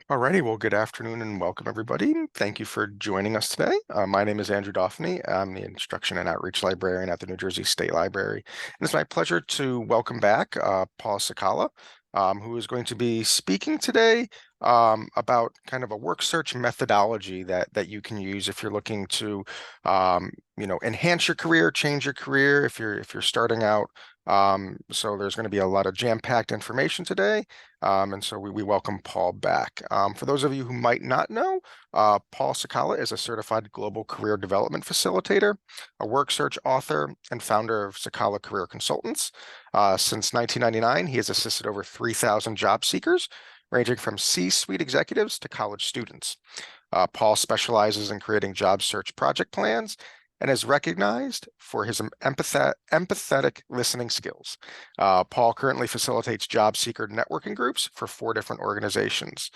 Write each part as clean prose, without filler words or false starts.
Alrighty, well, good afternoon and welcome everybody. Thank you for joining us today. My name is Andrew Doffany. I'm the Instruction and Outreach Librarian at the New Jersey State Library. And it's my pleasure to welcome back Paul Cecala, who is going to be speaking today about kind of a work search methodology that you can use if you're looking to, enhance your career, change your career if you're starting out. So there's going to be a lot of jam-packed information today. And so we welcome Paul back. For those of you who might not know, Paul Cecala is a certified global career development facilitator, a work search author, and founder of Cecala Career Consultants. Since 1999, he has assisted over 3,000 job seekers, ranging from C-suite executives to college students. Paul specializes in creating job search project plans and is recognized for his empathetic listening skills. Paul currently facilitates job seeker networking groups for 4 different organizations.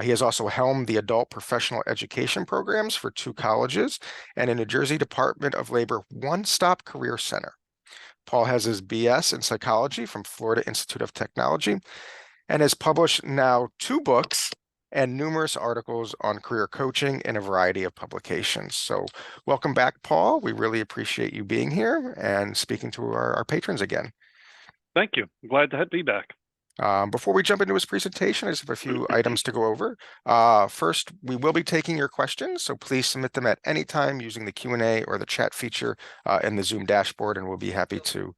He has also helmed the adult professional education programs for 2 colleges and a New Jersey Department of Labor one-stop career center. Paul has his BS in psychology from Florida Institute of Technology and has published now 2 books and numerous articles on career coaching in a variety of publications. So welcome back, Paul. We really appreciate you being here and speaking to our patrons again. Thank you. Glad to be back. Before we jump into his presentation, I just have a few items to go over. First, we will be taking your questions, so please submit them at any time using the Q&A or the chat feature in the Zoom dashboard, and we'll be happy to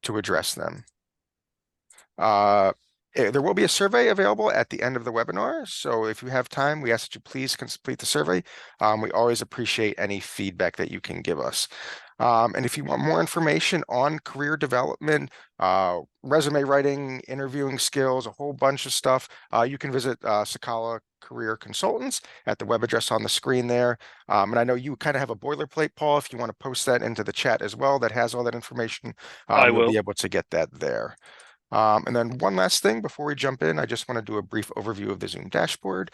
address them. There will be a survey available at the end of the webinar, so if you have time, we ask that you please complete the survey. We always appreciate any feedback that you can give us. And if you want more information on career development, resume writing, interviewing skills, a whole bunch of stuff, you can visit Cecala Career Consultants at the web address on the screen there. And I know you kind of have a boilerplate, Paul, if you want to post that into the chat as well, that has all that information, I you'll will. be able to get that there. And then one last thing before we jump in, I just want to do a brief overview of the Zoom dashboard.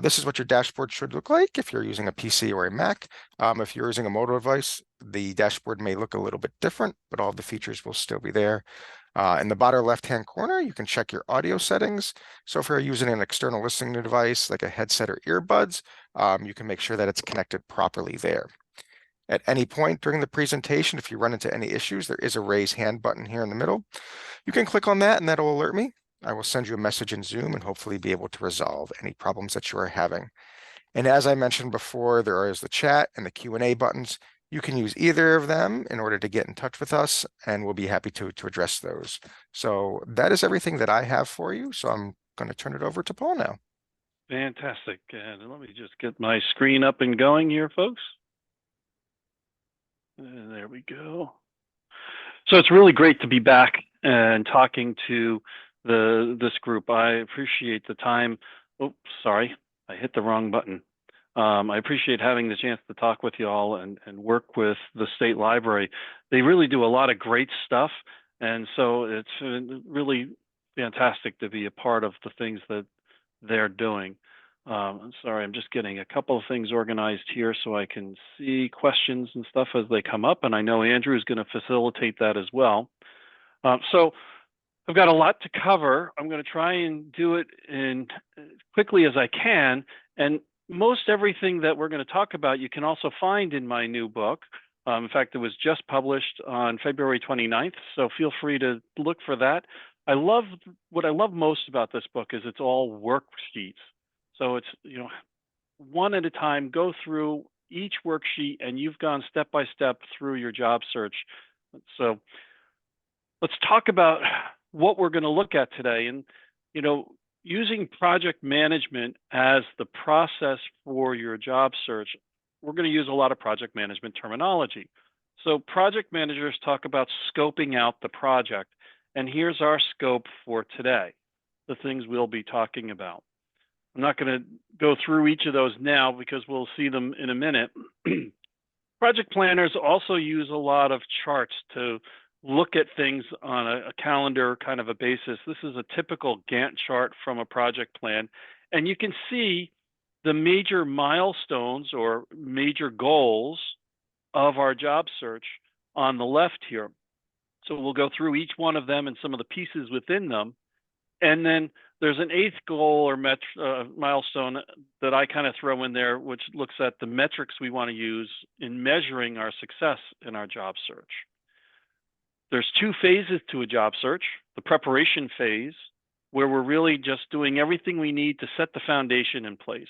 This is what your dashboard should look like if you're using a PC or a Mac. If you're using a mobile device, the dashboard may look a little bit different, but all the features will still be there. In the bottom left-hand corner, you can check your audio settings. So if you're using an external listening device like a headset or earbuds, you can make sure that it's connected properly there. At any point during the presentation, if you run into any issues, there is a raise hand button here in the middle. You can click on that and that'll alert me. I will send you a message in Zoom and hopefully be able to resolve any problems that you are having. And as I mentioned before, there is the chat and the Q&A buttons. You can use either of them in order to get in touch with us, and we'll be happy to address those. So that is everything that I have for you. So I'm going to turn it over to Paul now. Fantastic. And let me just get my screen up and going here, folks. And there we go. So it's really great to be back and talking to this group. I appreciate the time. Oh, sorry, I hit the wrong button. I appreciate having the chance to talk with you all and work with the State Library. They really do a lot of great stuff. And so it's really fantastic to be a part of the things that they're doing. I'm sorry, I'm just getting a couple of things organized here so I can see questions and stuff as they come up. And I know Andrew is going to facilitate that as well. So I've got a lot to cover. I'm going to try and do it in quickly as I can. And most everything that we're going to talk about, you can also find in my new book. In fact, it was just published on February 29th. So feel free to look for that. What I love most about this book is it's all worksheets. So it's, one at a time, go through each worksheet and you've gone step by step through your job search. So let's talk about what we're going to look at today. And, using project management as the process for your job search, we're going to use a lot of project management terminology. So project managers talk about scoping out the project. And here's our scope for today, the things we'll be talking about. I'm not going to go through each of those now because we'll see them in a minute. Project planners also use a lot of charts to look at things on a calendar kind of a basis. This is a typical Gantt chart from a project plan. And you can see the major milestones or major goals of our job search on the left here. So we'll go through each one of them and some of the pieces within them. And then there's an eighth goal or milestone that I kind of throw in there, which looks at the metrics we want to use in measuring our success in our job search. There's two phases to a job search: the preparation phase, where we're really just doing everything we need to set the foundation in place.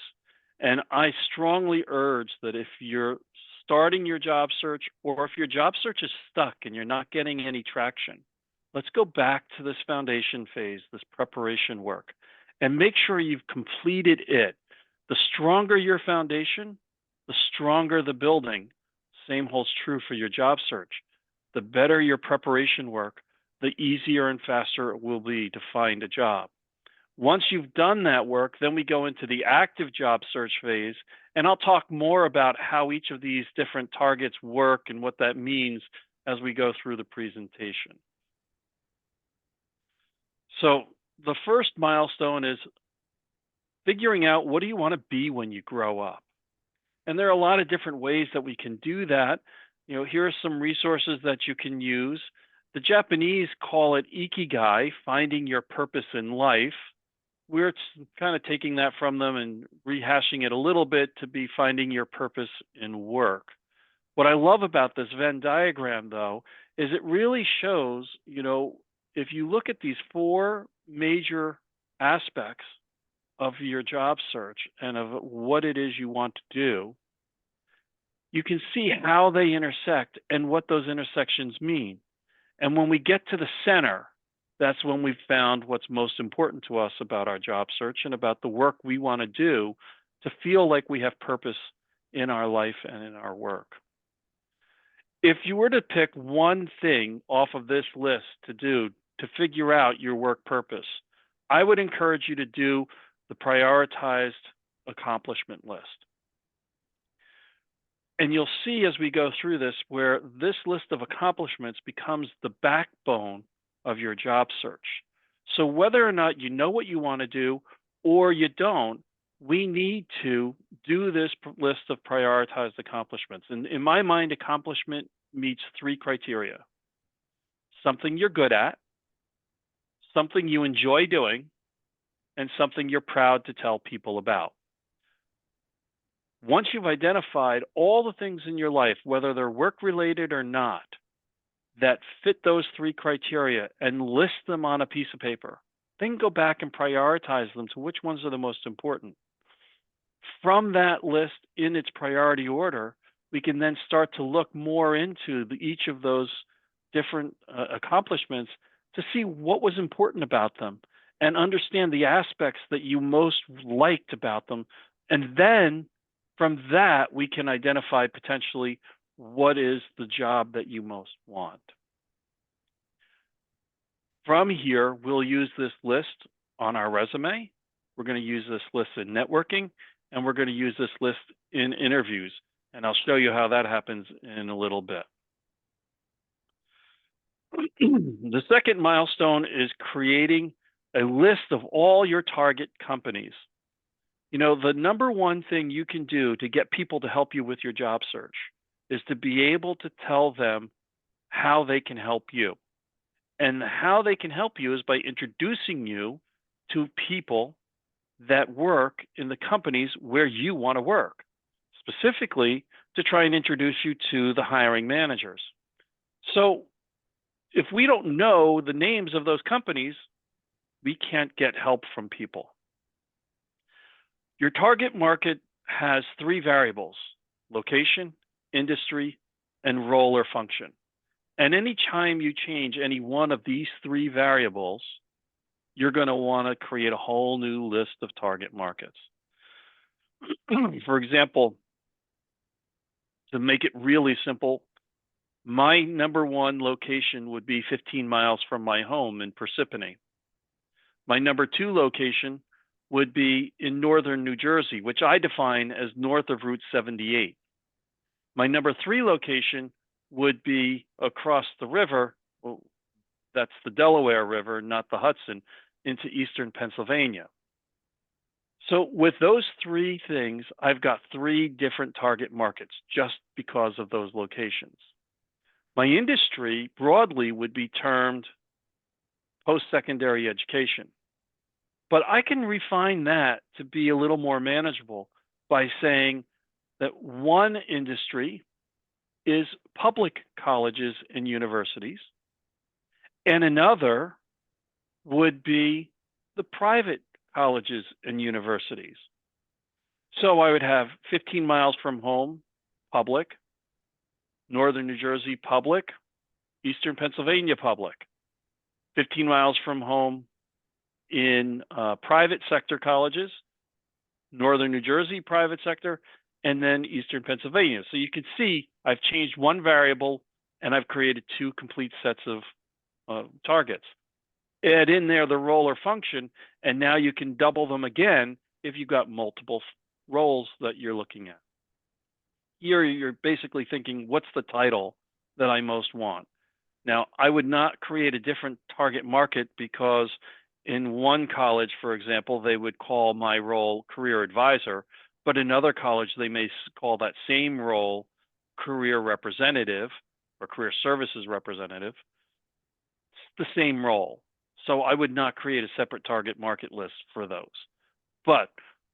And I strongly urge that if you're starting your job search, or if your job search is stuck and you're not getting any traction, let's go back to this foundation phase, this preparation work, and make sure you've completed it. The stronger your foundation, the stronger the building. Same holds true for your job search. The better your preparation work, the easier and faster it will be to find a job. Once you've done that work, then we go into the active job search phase, and I'll talk more about how each of these different targets work and what that means as we go through the presentation. So the first milestone is figuring out, what do you want to be when you grow up? And there are a lot of different ways that we can do that. Here are some resources that you can use. The Japanese call it ikigai, finding your purpose in life. We're kind of taking that from them and rehashing it a little bit to be finding your purpose in work. What I love about this Venn diagram, though, is it really shows, if you look at these four major aspects of your job search and of what it is you want to do, you can see how they intersect and what those intersections mean. And when we get to the center, that's when we've found what's most important to us about our job search and about the work we want to do to feel like we have purpose in our life and in our work. If you were to pick one thing off of this list to do to figure out your work purpose, I would encourage you to do the prioritized accomplishment list. And you'll see as we go through this where this list of accomplishments becomes the backbone of your job search. So whether or not you know what you want to do or you don't, we need to do this list of prioritized accomplishments. And in my mind, accomplishment meets three criteria: something you're good at, something you enjoy doing, and something you're proud to tell people about. Once you've identified all the things in your life, whether they're work-related or not, that fit those three criteria and list them on a piece of paper, then go back and prioritize them to which ones are the most important. From that list in its priority order, we can then start to look more into each of those different accomplishments to see what was important about them and understand the aspects that you most liked about them. And then from that, we can identify potentially what is the job that you most want. From here, we'll use this list on our resume. We're going to use this list in networking, and we're going to use this list in interviews. And I'll show you how that happens in a little bit. The second milestone is creating a list of all your target companies. The number one thing you can do to get people to help you with your job search is to be able to tell them how they can help you. And how they can help you is by introducing you to people that work in the companies where you want to work, specifically to try and introduce you to the hiring managers. So if we don't know the names of those companies, we can't get help from people. Your target market has three variables: location, industry, and role or function. And any time you change any one of these three variables, you're going to want to create a whole new list of target markets. For example, to make it really simple, my number one location would be 15 miles from my home in Parsippany. My number two location would be in northern New Jersey, which I define as north of Route 78. My number three location would be across the river, well, that's the Delaware River, not the Hudson, into eastern Pennsylvania. So with those three things, I've got three different target markets just because of those locations. My industry broadly would be termed post-secondary education. But I can refine that to be a little more manageable by saying that one industry is public colleges and universities, and another would be the private colleges and universities. So I would have 15 miles from home, public, Northern New Jersey, public, Eastern Pennsylvania, public, 15 miles from home in private sector colleges, Northern New Jersey, private sector, and then Eastern Pennsylvania. So you can see I've changed one variable and I've created two complete sets of targets. Add in there the role or function, and now you can double them again if you've got multiple roles that you're looking at. Here you're basically thinking, what's the title that I most want? Now, I would not create a different target market because in one college, for example, they would call my role career advisor, but in another college, they may call that same role career representative or career services representative. It's the same role. So I would not create a separate target market list for those. But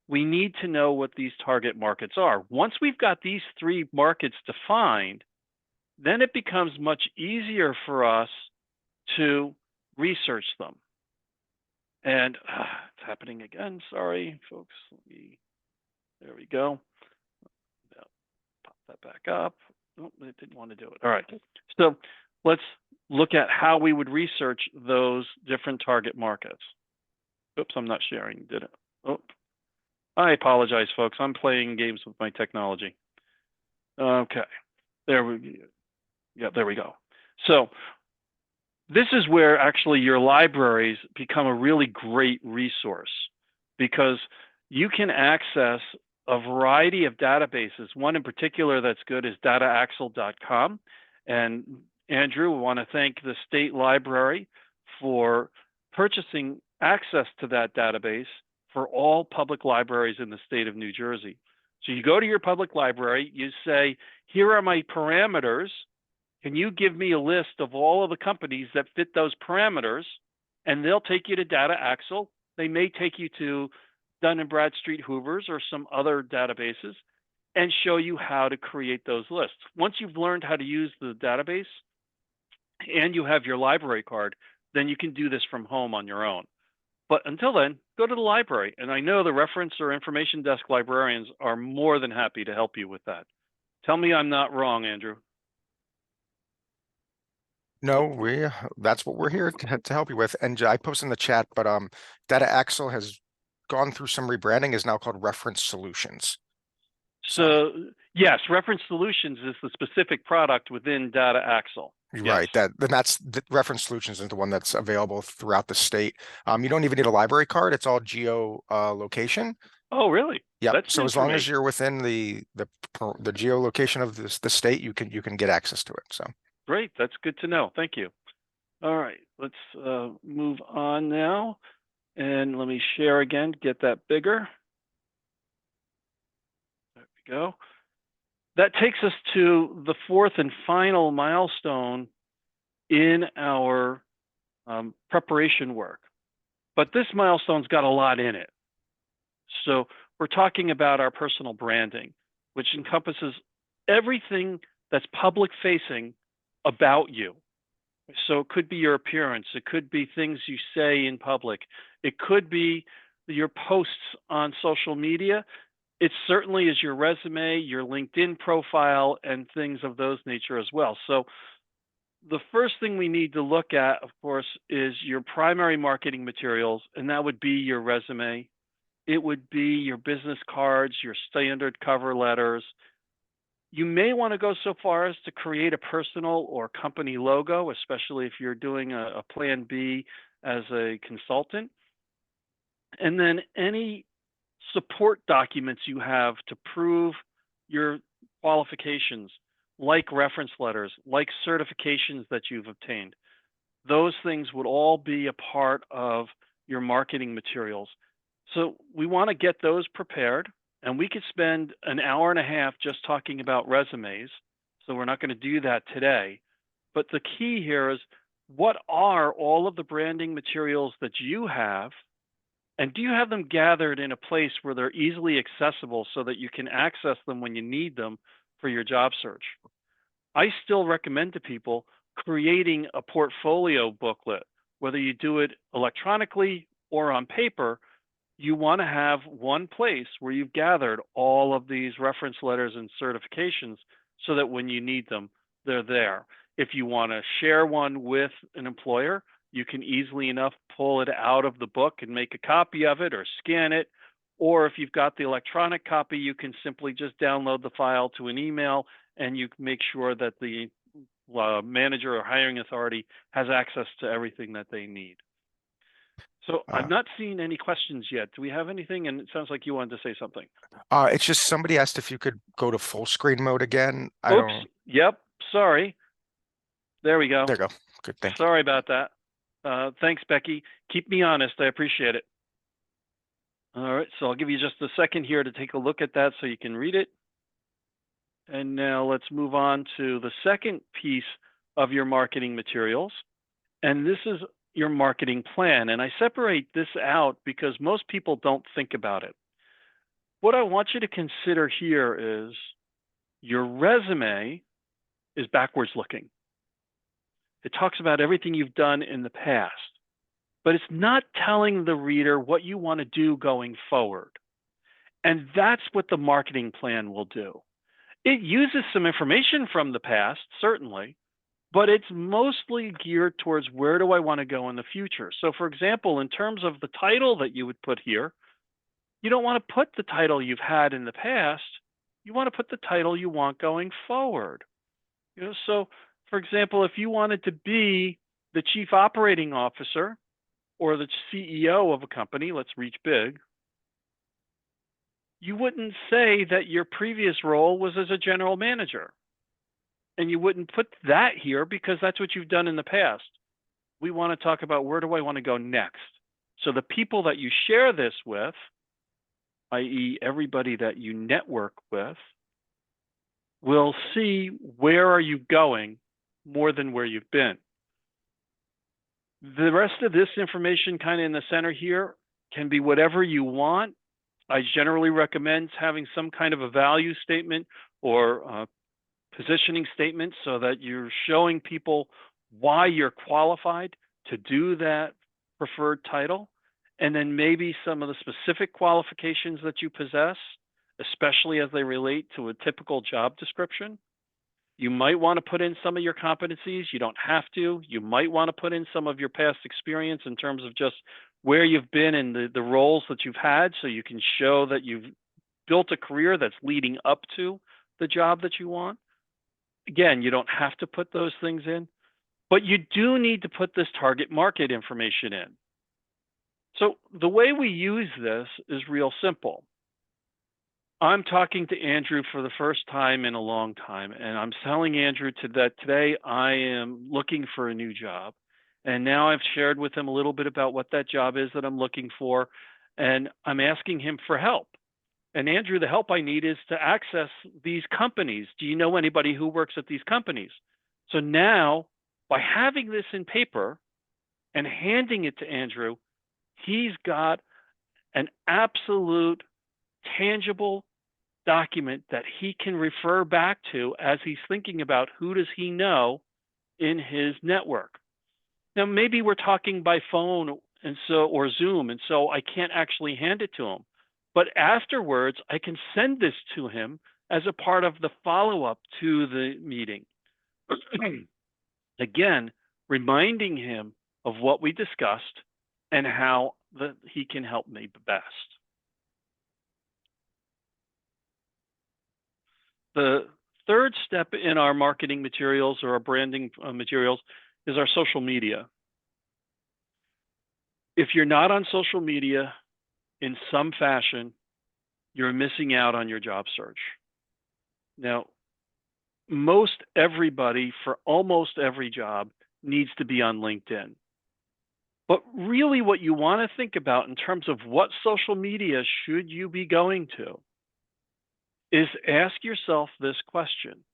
we need to know what these target markets are. Once we've got these three markets defined, then it becomes much easier for us to research them. And it's happening again. Sorry, folks. There we go. Pop that back up. Oh, it didn't want to do it. All right. So let's look at how we would research those different target markets. Oops, I'm not sharing, did it? Oh, I apologize, folks. I'm playing games with my technology. Okay. There we go. So this is where actually your libraries become a really great resource because you can access a variety of databases. One in particular that's good is dataaxle.com. And Andrew, we want to thank the state library for purchasing access to that database for all public libraries in the state of New Jersey. So you go to your public library, you say, here are my parameters. Can you give me a list of all of the companies that fit those parameters? And they'll take you to dataaxle. They may take you to Dun & Bradstreet Hoovers or some other databases and show you how to create those lists. Once you've learned how to use the database and you have your library card, then you can do this from home on your own. But until then, go to the library. And I know the reference or information desk librarians are more than happy to help you with that. Tell me I'm not wrong, Andrew. No, that's what we're here to help you with. And I posted in the chat, but Data Axle has gone through some rebranding, is now called Reference Solutions. So yes, Reference Solutions is the specific product within dataaxle. Right, Yes. that's the Reference Solutions is the one that's available throughout the state. You don't even need a library card; it's all geo location. Oh, really? Yep. That's So new as for long me. as you're within the geolocation of the state, you can get access to it. So Great, that's good to know. Thank you. All right, let's move on now, and let me share again. Get that bigger. There we go. That takes us to the fourth and final milestone in our preparation work. But this milestone's got a lot in it. So we're talking about our personal branding, which encompasses everything that's public facing about you. So it could be your appearance. It could be things you say in public. It could be your posts on social media. It certainly is your resume, your LinkedIn profile, and things of those nature as well. So the first thing we need to look at, of course, is your primary marketing materials, and that would be your resume. It would be your business cards, your standard cover letters. You may want to go so far as to create a personal or company logo, especially if you're doing a plan B as a consultant. And then any support documents you have to prove your qualifications, like reference letters, like certifications that you've obtained. Those things would all be a part of your marketing materials. So we want to get those prepared, and we could spend an hour and a half just talking about resumes. So we're not going to do that today. But the key here is, what are all of the branding materials that you have And do you have them gathered in a place where they're easily accessible so that you can access them when you need them for your job search? I still recommend to people creating a portfolio booklet, whether you do it electronically or on paper. You want to have one place where you've gathered all of these reference letters and certifications so that when you need them, they're there. If you want to share one with an employer, you can easily enough pull it out of the book and make a copy of it or scan it. Or if you've got the electronic copy, you can simply just download the file to an email and you make sure that the manager or hiring authority has access to everything that they need. So Uh, I've not seen any questions yet. Do we have anything? And it sounds like you wanted to say something. it's just somebody asked if you could go to full screen mode again. I Oops. don't. Yep. Sorry. There we go. There you go. Good, thank you. Sorry about that. Thanks, Becky. Keep me honest. I appreciate it. All right. So I'll give you just a second here to take a look at that so you can read it. And now let's move on to the second piece of your marketing materials. And this is your marketing plan. And I separate this out because most people don't think about it. What I want you to consider here is your resume is backwards looking. It talks about everything you've done in the past, but it's not telling the reader what you want to do going forward. And that's what the marketing plan will do. It uses some information from the past, certainly, but it's mostly geared towards where do I want to go in the future. So for example, in terms of the title that you would put here, you don't want to put the title you've had in the past. You want to put the title you want going forward. So for example, if you wanted to be the chief operating officer or the CEO of a company, let's reach big, you wouldn't say that your previous role was as a general manager. And you wouldn't put that here because that's what you've done in the past. We want to talk about where do I want to go next. So the people that you share this with, i.e. everybody that you network with, will see where are you going more than where you've been. The rest of this information kind of in the center here can be whatever you want. I generally recommend having some kind of a value statement or positioning statement so that you're showing people why you're qualified to do that preferred title, and then maybe some of the specific qualifications that you possess, especially as they relate to a typical job description. You might want to put in some of your competencies. You don't have to. You might want to put in some of your past experience in terms of just where you've been and the roles that you've had so you can show that you've built a career that's leading up to the job that you want. Again, you don't have to put those things in, but you do need to put this target market information in. So the way we use this is real simple. I'm talking to Andrew for the first time in a long time, and I'm telling Andrew that today I am looking for a new job. And now I've shared with him a little bit about what that job is that I'm looking for, and I'm asking him for help. And Andrew, the help I need is to access these companies. Do you know anybody who works at these companies? So now, by having this in paper and handing it to Andrew, he's got an absolute tangible document that he can refer back to as he's thinking about who does he know in his network. Now, maybe we're talking by phone and so or Zoom, and so I can't actually hand it to him. But afterwards, I can send this to him as a part of the follow-up to the meeting. Again, reminding him of what we discussed and how he can help me best. The third step in our marketing materials or our branding materials is our social media. If you're not on social media in some fashion, you're missing out on your job search. Now, most everybody for almost every job needs to be on LinkedIn. But really what you want to think about in terms of what social media should you be going to is ask yourself this question.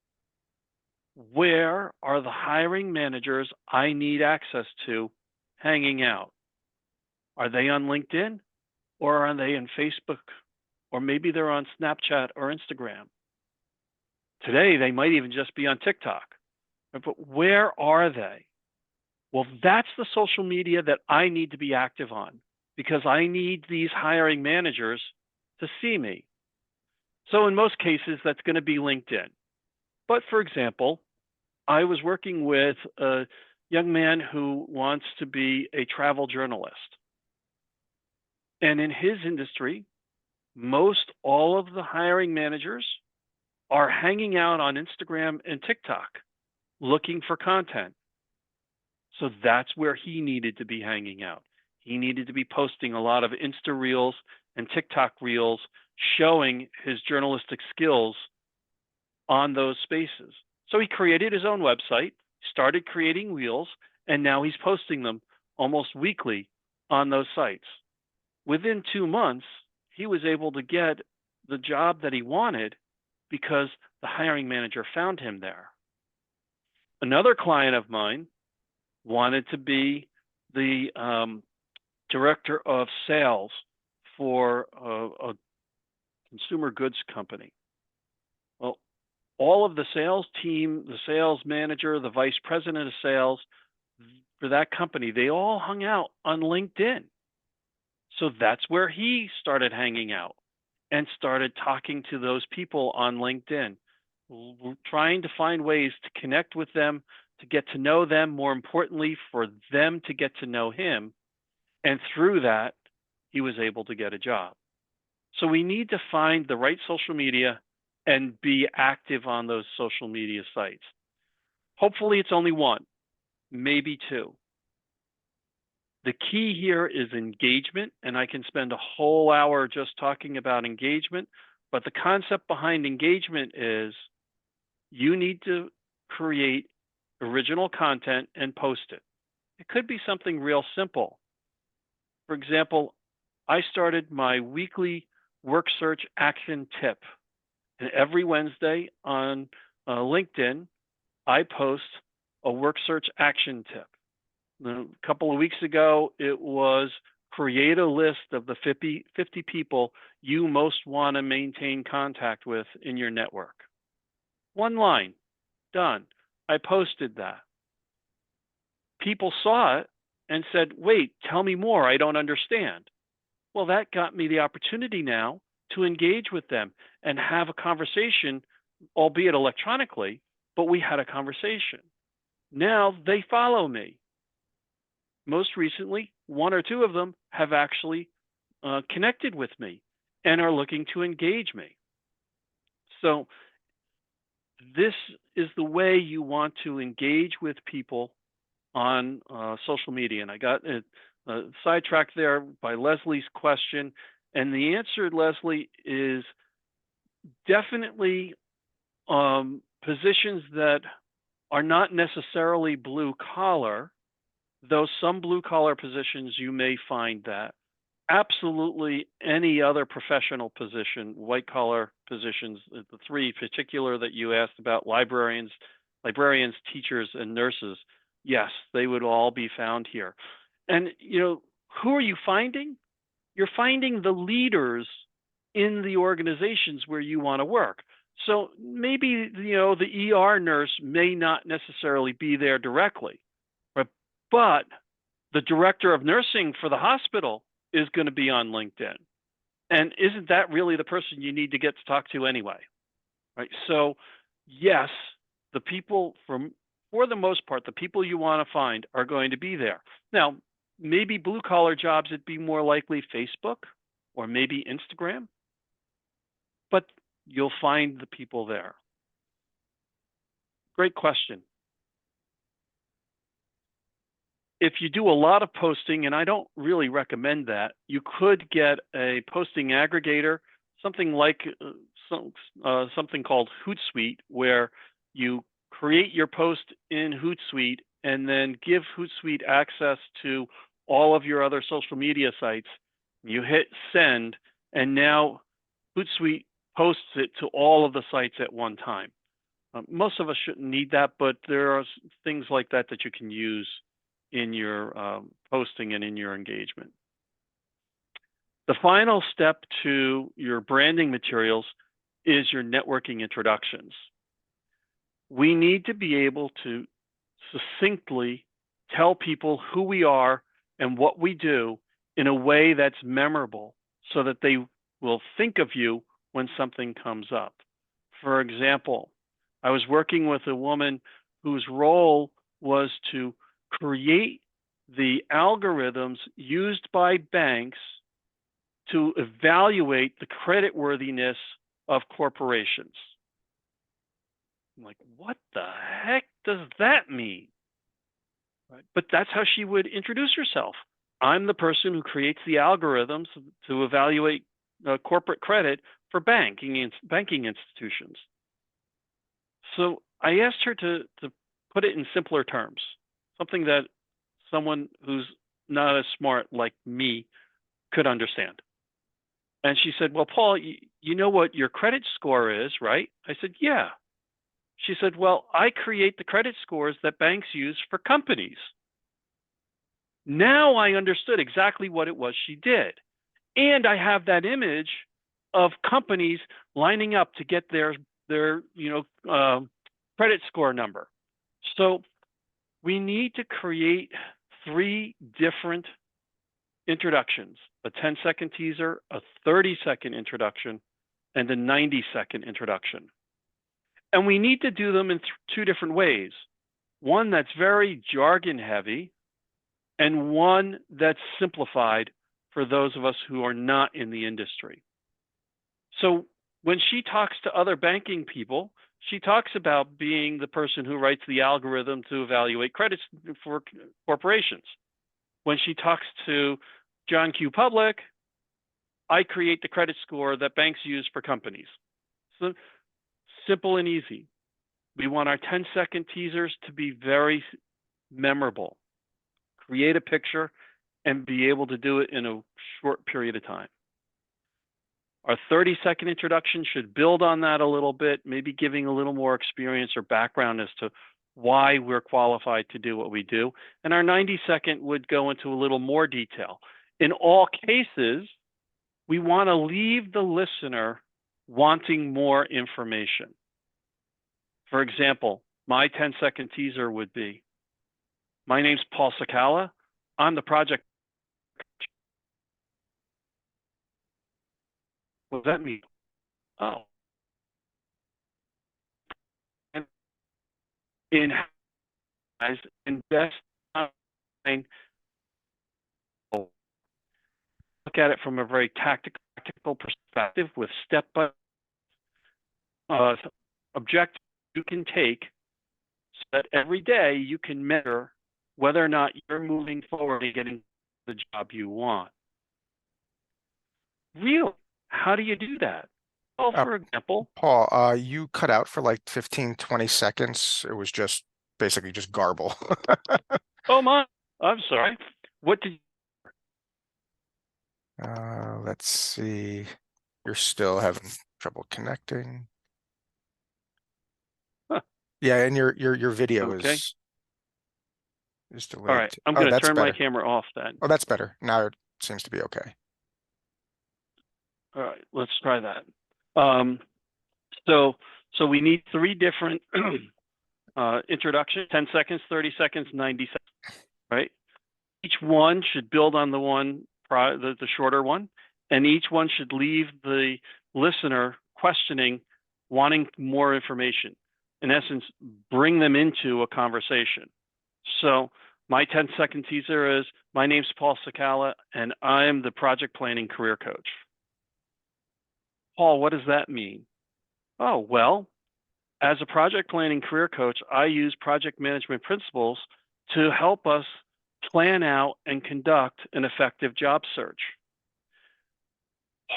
Where are the hiring managers I need access to hanging out? Are they on LinkedIn? Or are they in Facebook? Or maybe they're on Snapchat or Instagram. Today, they might even just be on TikTok. But where are they? Well, that's the social media that I need to be active on because I need these hiring managers to see me. So in most cases, that's going to be LinkedIn. But for example, I was working with a young man who wants to be a travel journalist. And in his industry, most all of the hiring managers are hanging out on Instagram and TikTok looking for content. So that's where he needed to be hanging out. He needed to be posting a lot of Insta Reels and TikTok Reels showing his journalistic skills on those spaces. So he created his own website, started creating reels, and now he's posting them almost weekly on those sites. Within 2 months, he was able to get the job that he wanted because the hiring manager found him there. Another client of mine wanted to be the director of sales for a consumer goods company. Well, all of the sales team, the sales manager, the vice president of sales for that company, they all hung out on LinkedIn. So that's where he started hanging out and started talking to those people on LinkedIn, trying to find ways to connect with them, to get to know them, more importantly, for them to get to know him. And through that, he was able to get a job. So we need to find the right social media and be active on those social media sites. Hopefully it's only one, maybe two. The key here is engagement, and I can spend a whole hour just talking about engagement, but the concept behind engagement is you need to create original content and post it. It could be something real simple. For example, I started my weekly work search action tip. And every Wednesday on LinkedIn, I post a work search action tip. A couple of weeks ago, it was create a list of the 50 people you most want to maintain contact with in your network. One line, done. I posted that. People saw it and said, wait, tell me more. I don't understand. Well, that got me the opportunity now to engage with them and have a conversation, albeit electronically, but we had a conversation. Now they follow me. Most recently, 1 or 2 of them have actually connected with me and are looking to engage me. So this is the way you want to engage with people on social media. And I got sidetracked there by Leslie's question. And the answer, Leslie, is definitely positions that are not necessarily blue collar, though some blue collar positions you may find that. Absolutely any other professional position, white collar positions, the 3 particular that you asked about, librarians, teachers, and nurses, yes, they would all be found here. And, who are you finding? You're finding the leaders in the organizations where you want to work. So maybe, the ER nurse may not necessarily be there directly, but the director of nursing for the hospital is going to be on LinkedIn. And isn't that really the person you need to get to talk to anyway? Right. So yes, the people for the most part, the people you want to find are going to be there. Now, maybe blue collar jobs, it'd be more likely Facebook or maybe Instagram, but you'll find the people there. Great question. If you do a lot of posting, and I don't really recommend that, you could get a posting aggregator, something like something called Hootsuite, where you create your post in Hootsuite and then give Hootsuite access to all of your other social media sites. You hit send, and now Hootsuite posts it to all of the sites at one time. Most of us shouldn't need that, but there are things like that that you can use in your posting and in your engagement. The final step to your branding materials is your networking introductions. We need to be able to succinctly tell people who we are and what we do in a way that's memorable so that they will think of you when something comes up. For example, I was working with a woman whose role was to create the algorithms used by banks to evaluate the creditworthiness of corporations. I'm like, what the heck does that mean? Right. But that's how she would introduce herself. I'm the person who creates the algorithms to evaluate corporate credit for banking institutions. So I asked her to put it in simpler terms, something that someone who's not as smart like me could understand. And she said, well, Paul, you know what your credit score is, right? I said, yeah. She said, well, I create the credit scores that banks use for companies. Now I understood exactly what it was she did. And I have that image of companies lining up to get their credit score number. So we need to create 3 different introductions: a 10-second teaser, a 30-second introduction, and a 90-second introduction. And we need to do them in 2 different ways. One that's very jargon heavy, and one that's simplified for those of us who are not in the industry. So when she talks to other banking people, she talks about being the person who writes the algorithm to evaluate credits for corporations. When she talks to John Q. Public, I create the credit score that banks use for companies. So simple and easy. We want our 10-second teasers to be very memorable. Create a picture and be able to do it in a short period of time. Our 30-second introduction should build on that a little bit, maybe giving a little more experience or background as to why we're qualified to do what we do. And our 90-second would go into a little more detail. In all cases, we want to leave the listener wanting more information. For example, my 10-second teaser would be, my name's Paul Cecala. I'm the project. What does that mean? Oh. And invest time. Look at it from a very tactical perspective with step-by objectives you can take so that every day you can measure whether or not you're moving forward and getting the job you want. Really, how do you do that? Well, Uh, for example, Paul, you cut out for like 15, 20 seconds. It was just basically just garble. oh my, I'm sorry. What did Let's see. You're still having trouble connecting. huh, Yeah, and your video okay. is All delayed. right, I'm Oh, going to that's turn my better. camera off then. Oh, that's better. Now it seems to be okay. All right, let's try that. So we need 3 different introductions: 10 seconds, 30 seconds, 90 seconds, right? Each one should build on the shorter one, and each one should leave the listener questioning, wanting more information. In essence, bring them into a conversation. So my 10-second teaser is, my name's Paul Cecala, and I'm the project planning career coach. Paul, what does that mean? Oh, well, as a project planning career coach, I use project management principles to help us plan out and conduct an effective job search.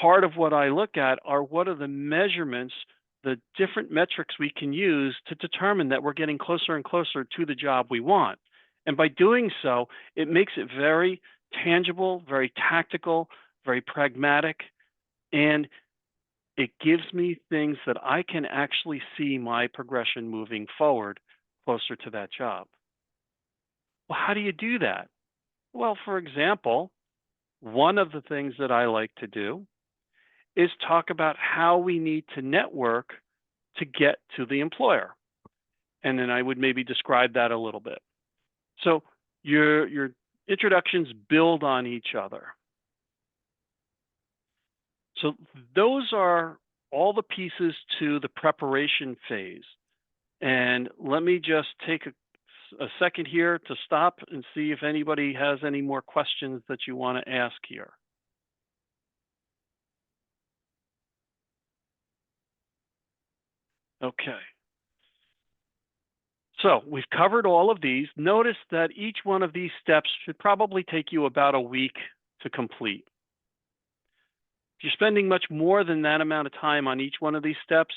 Part of what I look at are what are the measurements, the different metrics we can use to determine that we're getting closer and closer to the job we want. And by doing so, it makes it very tangible, very tactical, very pragmatic, and it gives me things that I can actually see my progression moving forward closer to that job. Well, how do you do that? Well, for example, one of the things that I like to do is talk about how we need to network to get to the employer. And then I would maybe describe that a little bit. So your introductions build on each other. So those are all the pieces to the preparation phase. And let me just take a second here to stop and see if anybody has any more questions that you want to ask here. Okay. So we've covered all of these. Notice that each one of these steps should probably take you about a week to complete. If you're spending much more than that amount of time on each one of these steps,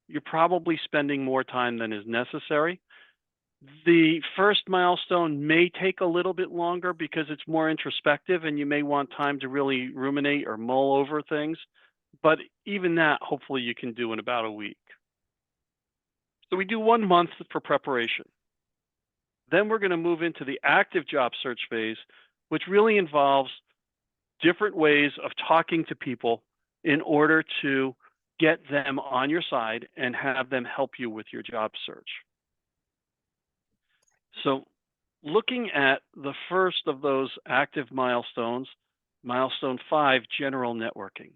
you're probably spending more time than is necessary. The first milestone may take a little bit longer because it's more introspective and you may want time to really ruminate or mull over things. But even that, hopefully you can do in about a week. So we do 1 month for preparation. Then we're going to move into the active job search phase, which really involves different ways of talking to people in order to get them on your side and have them help you with your job search. So looking at the first of those active milestones, milestone 5, general networking.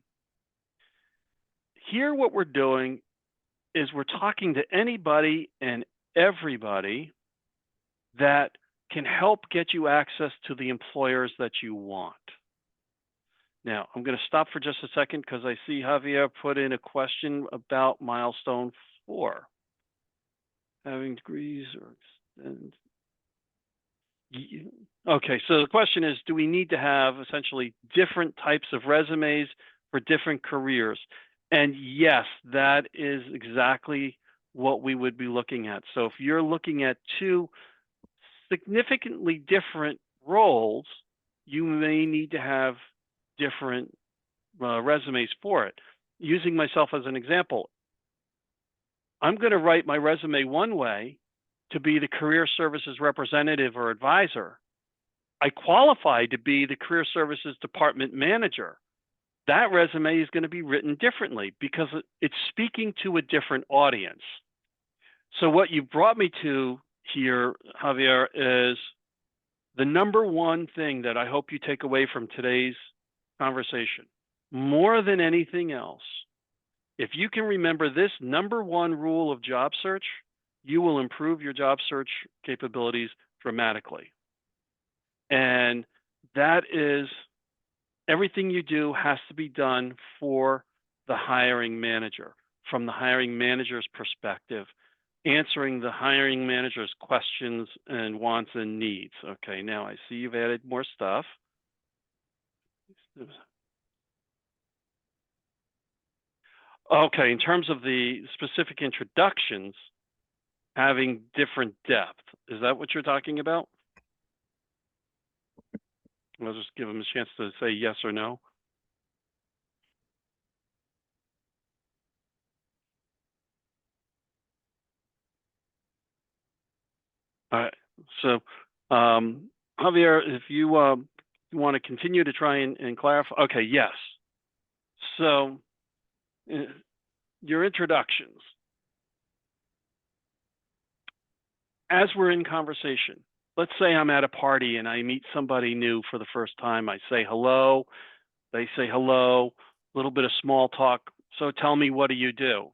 Here what we're doing is we're talking to anybody and everybody that can help get you access to the employers that you want. Now, I'm going to stop for just a second because I see Javier put in a question about milestone 4. Having degrees or extend. Okay, so the question is, do we need to have essentially different types of resumes for different careers? And yes, that is exactly what we would be looking at. So if you're looking at 2 significantly different roles, you may need to have different resumes for it. Using myself as an example, I'm going to write my resume one way to be the career services representative or advisor. I qualify to be the career services department manager. That resume is going to be written differently because it's speaking to a different audience. So what you brought me to here, Javier, is the number one thing that I hope you take away from today's conversation. More than anything else, if you can remember this number one rule of job search, you will improve your job search capabilities dramatically. And that is, everything you do has to be done for the hiring manager, from the hiring manager's perspective, answering the hiring manager's questions and wants and needs. Okay, now I see you've added more stuff. Okay, in terms of the specific introductions, having different depth, is that what you're talking about? I'll just give them a chance to say yes or no. All right, so Javier, if you want to continue to try and clarify, okay, yes. So your introductions. As we're in conversation, let's say I'm at a party and I meet somebody new for the first time. I say hello, they say hello, a little bit of small talk. So tell me, what do you do?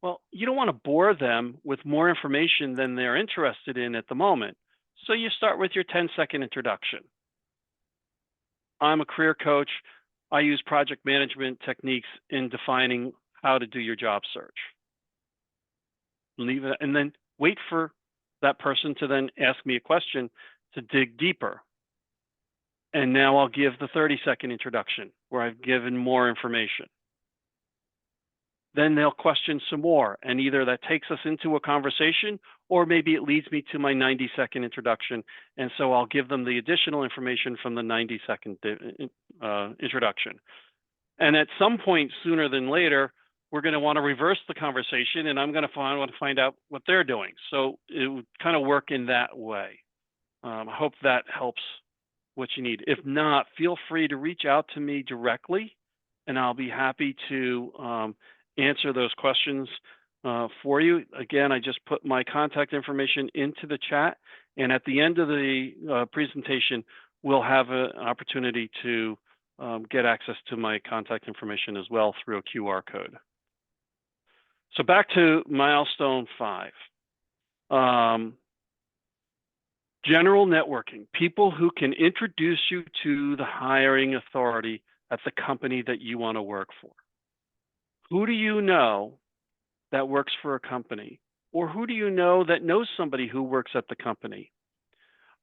Well, you don't want to bore them with more information than they're interested in at the moment. So you start with your 10-second introduction. I'm a career coach. I use project management techniques in defining how to do your job search. Leave it, and then wait for that person to then ask me a question to dig deeper. And now I'll give the 30-second introduction where I've given more information. Then they'll question some more, and either that takes us into a conversation or maybe it leads me to my 90-second introduction. And so I'll give them the additional information from the 90-second introduction. And at some point sooner than later, we're going to want to reverse the conversation, and I'm going to want to find out what they're doing. So it would kind of work in that way. I hope that helps what you need. If not, feel free to reach out to me directly, and I'll be happy to answer those questions for you. Again, I just put my contact information into the chat, and at the end of the presentation, we'll have an opportunity to get access to my contact information as well through a QR code. So back to milestone 5. General networking, people who can introduce you to the hiring authority at the company that you want to work for. Who do you know that works for a company? Or who do you know that knows somebody who works at the company?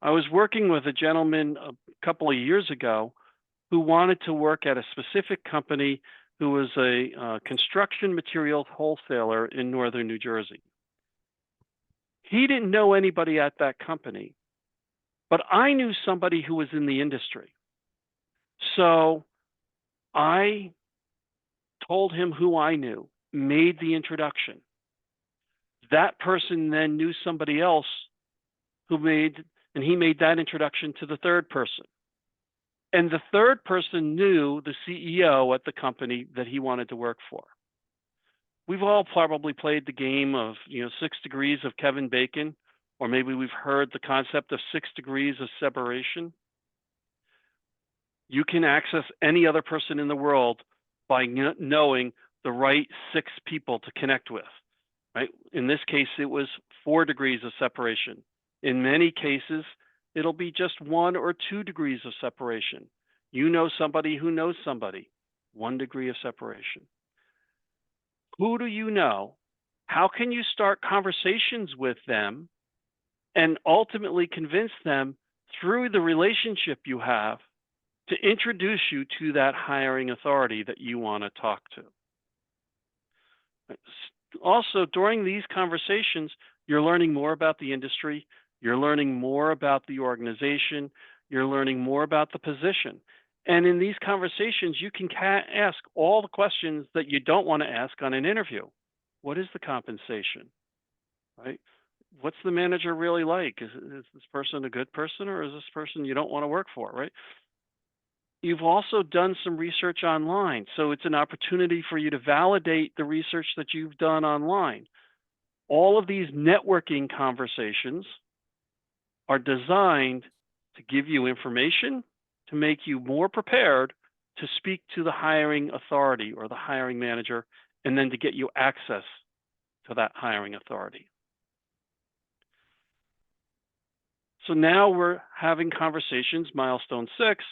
I was working with a gentleman a couple of years ago who wanted to work at a specific company who was a construction materials wholesaler in northern New Jersey. He didn't know anybody at that company, but I knew somebody who was in the industry. So I told him who I knew, made the introduction. That person then knew somebody else who he made that introduction to the third person. And the third person knew the CEO at the company that he wanted to work for. We've all probably played the game of, 6 degrees of Kevin Bacon, or maybe we've heard the concept of 6 degrees of separation. You can access any other person in the world by knowing the right 6 people to connect with, right? In this case, it was 4 degrees of separation. In many cases, it'll be just 1 or 2 degrees of separation. You know somebody who knows somebody, 1 degree of separation. Who do you know? How can you start conversations with them and ultimately convince them through the relationship you have to introduce you to that hiring authority that you want to talk to? Also, during these conversations, you're learning more about the industry, you're learning more about the organization, you're learning more about the position. And in these conversations, you can ask all the questions that you don't want to ask on an interview. What is the compensation, right? What's the manager really like? Is this person a good person, or is this person you don't want to work for, right? You've also done some research online, so it's an opportunity for you to validate the research that you've done online. All of these networking conversations are designed to give you information, to make you more prepared to speak to the hiring authority or the hiring manager, and then to get you access to that hiring authority. So now we're having conversations, milestone 6,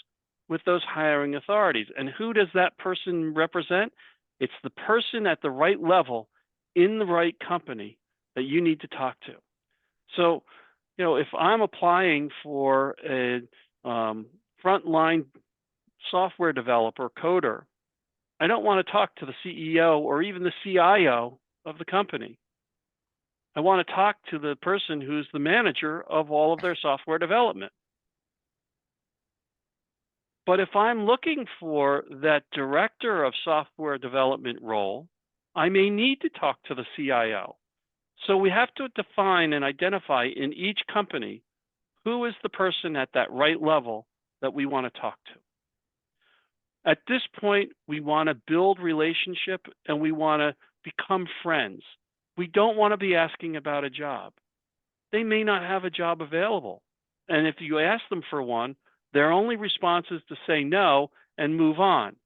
with those hiring authorities. And who does that person represent? It's the person at the right level in the right company that you need to talk to. So, if I'm applying for a frontline software developer, coder, I don't want to talk to the CEO or even the CIO of the company. I want to talk to the person who's the manager of all of their software development. But if I'm looking for that director of software development role, I may need to talk to the CIO. So we have to define and identify in each company who is the person at that right level that we want to talk to. At this point, we want to build relationship and we want to become friends. We don't want to be asking about a job. They may not have a job available. And if you ask them for one, their only response is to say no and move on.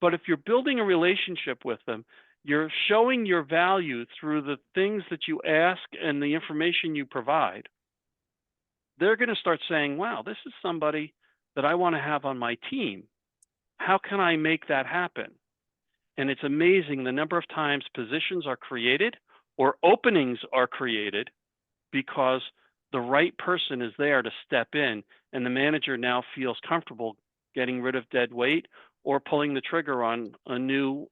But if you're building a relationship with them, you're showing your value through the things that you ask and the information you provide. They're going to start saying, wow, this is somebody that I want to have on my team. How can I make that happen? And it's amazing the number of times positions are created or openings are created because the right person is there to step in, and the manager now feels comfortable getting rid of dead weight or pulling the trigger on a new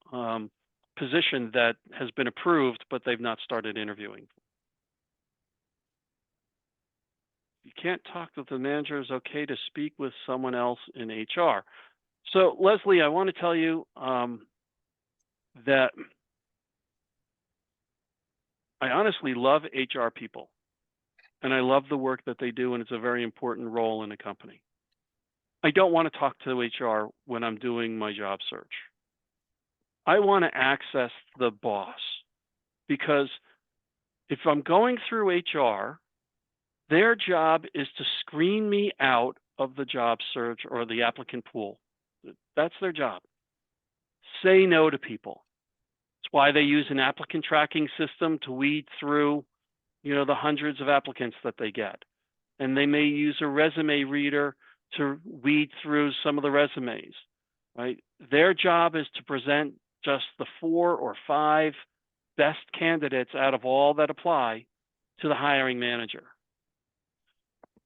position that has been approved, but they've not started interviewing. You can't talk to the manager, it's okay to speak with someone else in HR. So Leslie, I want to tell you that I honestly love HR people, and I love the work that they do, and it's a very important role in a company. I don't want to talk to HR when I'm doing my job search. I want to access the boss, because if I'm going through HR, their job is to screen me out of the job search or the applicant pool. That's their job. Say no to people. It's why they use an applicant tracking system to weed through, the hundreds of applicants that they get. And they may use a resume reader to weed through some of the resumes, right? Their job is to present just the 4 or 5 best candidates out of all that apply to the hiring manager.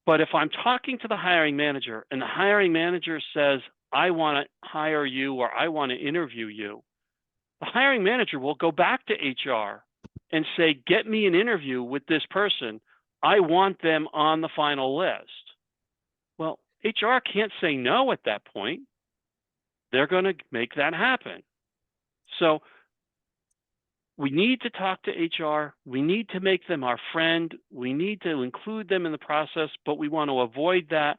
But if I'm talking to the hiring manager and the hiring manager says, I want to hire you or I want to interview you, the hiring manager will go back to HR and say, get me an interview with this person. I want them on the final list. Well, HR can't say no at that point. They're going to make that happen. So we need to talk to HR. We need to make them our friend. We need to include them in the process, but we want to avoid that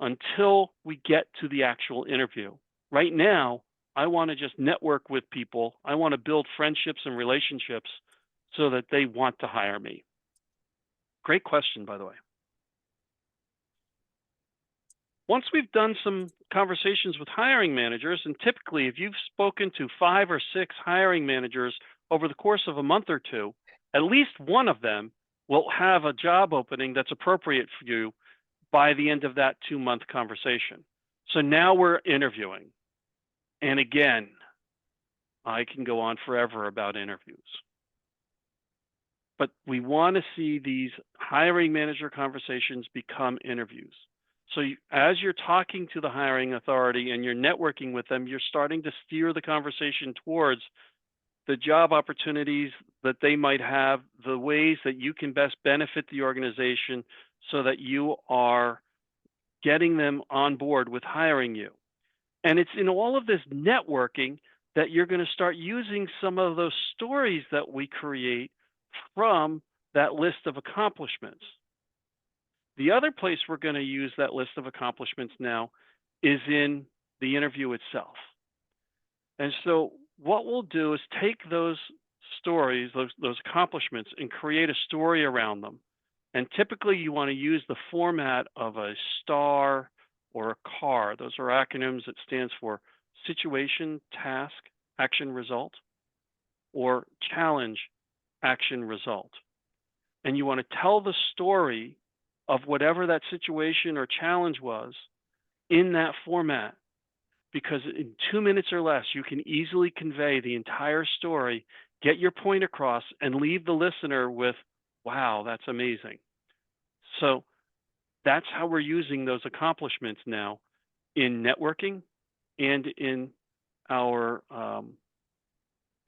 until we get to the actual interview. Right now, I want to just network with people. I want to build friendships and relationships so that they want to hire me. Great question, by the way. Once we've done some conversations with hiring managers, and typically if you've spoken to 5 or 6 hiring managers over the course of a month or two, at least one of them will have a job opening that's appropriate for you by the end of that 2-month conversation. So now we're interviewing. And again, I can go on forever about interviews. But we want to see these hiring manager conversations become interviews. So as you're talking to the hiring authority and you're networking with them, you're starting to steer the conversation towards the job opportunities that they might have, the ways that you can best benefit the organization so that you are getting them on board with hiring you. And it's in all of this networking that you're going to start using some of those stories that we create from that list of accomplishments. The other place we're going to use that list of accomplishments now is in the interview itself. And so what we'll do is take those stories, those accomplishments, and create a story around them. And typically you want to use the format of a STAR or a CAR. Those are acronyms that stands for situation, task, action, result, or challenge, action, result. And you want to tell the story of whatever that situation or challenge was in that format, because in 2 minutes or less, you can easily convey the entire story, get your point across, and leave the listener with, wow, that's amazing. So that's how we're using those accomplishments now in networking and in our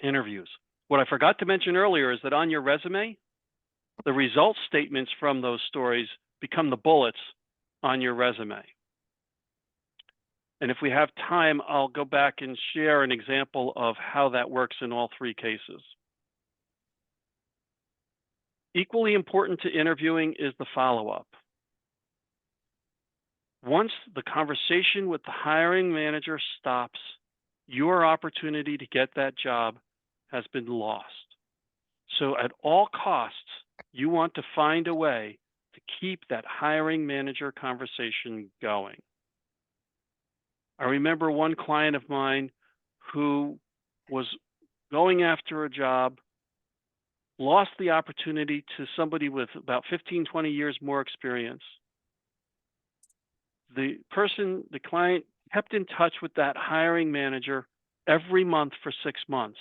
interviews. What I forgot to mention earlier is that on your resume, the results statements from those stories become the bullets on your resume. And if we have time, I'll go back and share an example of how that works in all 3 cases. Equally important to interviewing is the follow-up. Once the conversation with the hiring manager stops, your opportunity to get that job has been lost. So at all costs, you want to find a way to keep that hiring manager conversation going. I remember one client of mine who was going after a job, lost the opportunity to somebody with about 15, 20 years more experience. The client kept in touch with that hiring manager every month for 6 months.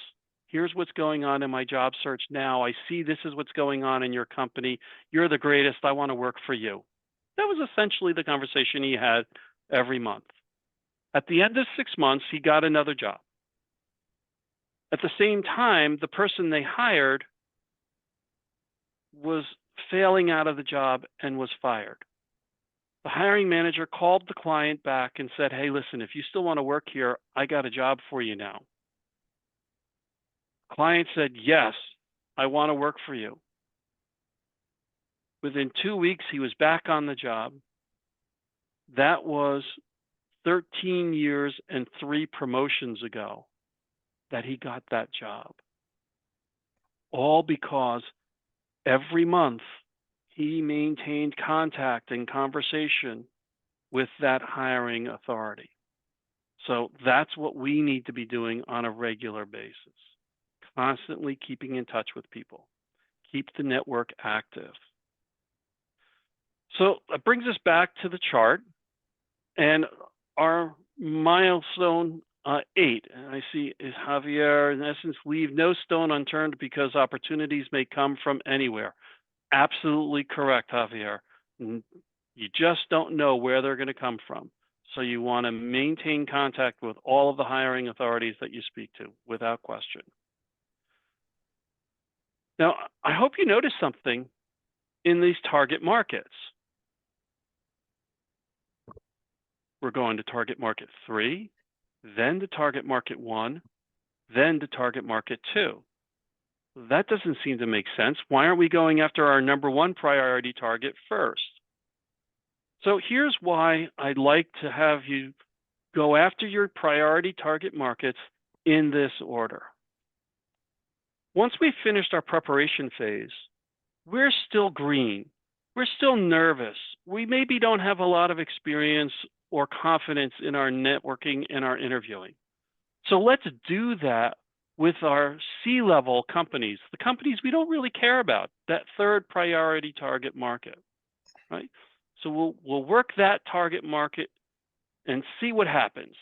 Here's what's going on in my job search now. I see this is what's going on in your company. You're the greatest. I want to work for you. That was essentially the conversation he had every month. At the end of 6 months, he got another job. At the same time, the person they hired was failing out of the job and was fired. The hiring manager called the client back and said, hey, listen, if you still want to work here, I got a job for you now. Client said, yes, I want to work for you. Within 2 weeks, he was back on the job. That was 13 years and 3 promotions ago that he got that job. All because every month he maintained contact and conversation with that hiring authority. So that's what we need to be doing on a regular basis. Constantly keeping in touch with people. Keep the network active. So that brings us back to the chart and our milestone 8. And I see is Javier, in essence, leave no stone unturned because opportunities may come from anywhere. Absolutely correct, Javier. You just don't know where they're going to come from. So you want to maintain contact with all of the hiring authorities that you speak to, without question. Now, I hope you noticed something in these target markets. We're going to target market 3, then to target market 1, then to target market 2. That doesn't seem to make sense. Why aren't we going after our number 1 priority target first? So here's why I'd like to have you go after your priority target markets in this order. Once we've finished our preparation phase, we're still green. We're still nervous. We maybe don't have a lot of experience or confidence in our networking and our interviewing. So let's do that with our C-level companies, the companies we don't really care about, that third priority target market, right? So we'll work that target market and see what happens.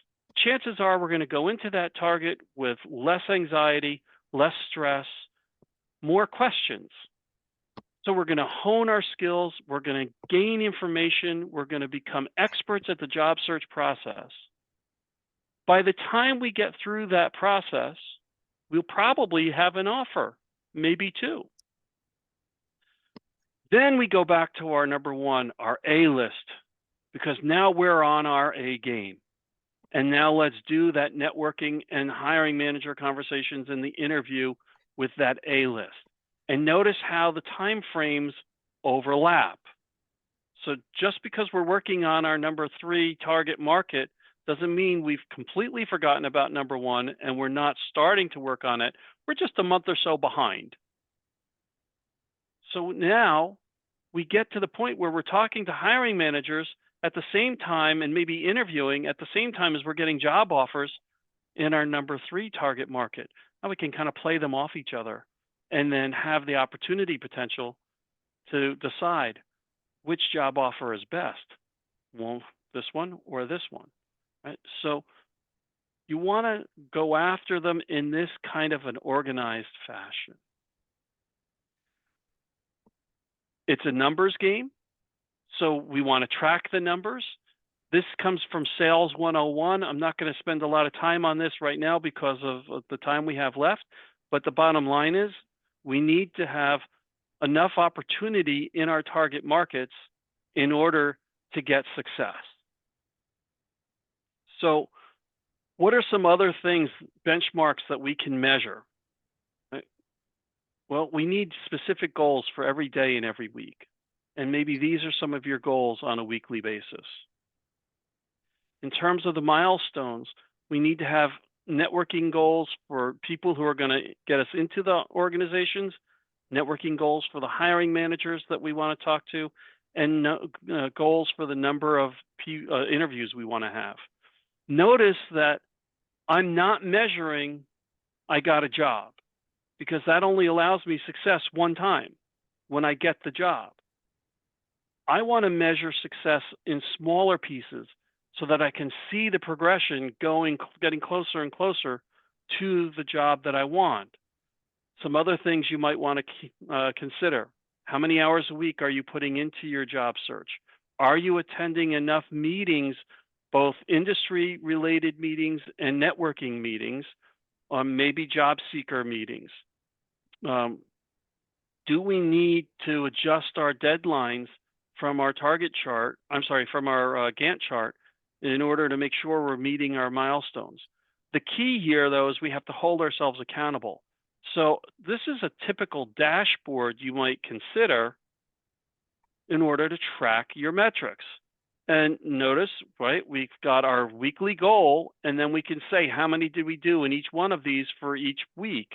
Chances are we're going to go into that target with less anxiety, less stress, more questions. So we're going to hone our skills, we're going to gain information, we're going to become experts at the job search process. By the time we get through that process, we'll probably have an offer, maybe 2. Then we go back to our number 1, our A list, because now we're on our A game. And now let's do that networking and hiring manager conversations in the interview with that A list. And notice how the time frames overlap. So just because we're working on our number 3 target market doesn't mean we've completely forgotten about number 1 and we're not starting to work on it. We're just a month or so behind. So now we get to the point where we're talking to hiring managers at the same time and maybe interviewing at the same time as we're getting job offers in our number 3 target market. Now we can kind of play them off each other and then have the opportunity potential to decide which job offer is best. Well, this one or this one, right? So you want to go after them in this kind of an organized fashion. It's a numbers game, so we want to track the numbers. This comes from Sales 101. I'm not going to spend a lot of time on this right now because of the time we have left, but the bottom line is we need to have enough opportunity in our target markets in order to get success. So what are some other things, benchmarks that we can measure? Well, we need specific goals for every day and every week. And maybe these are some of your goals on a weekly basis. In terms of the milestones, we need to have networking goals for people who are going to get us into the organizations, networking goals for the hiring managers that we want to talk to, and goals for the number of interviews we want to have. Notice that I'm not measuring I got a job, because that only allows me success one time when I get the job. I want to measure success in smaller pieces so that I can see the progression getting closer and closer to the job that I want. Some other things you might want to consider. How many hours a week are you putting into your job search? Are you attending enough meetings, both industry-related meetings and networking meetings, or maybe job seeker meetings? Do we need to adjust our deadlines from our target chart, from our Gantt chart, in order to make sure we're meeting our milestones? The key here, though, is we have to hold ourselves accountable. So this is a typical dashboard you might consider in order to track your metrics. And notice, right, we've got our weekly goal, and then we can say how many did we do in each one of these for each week.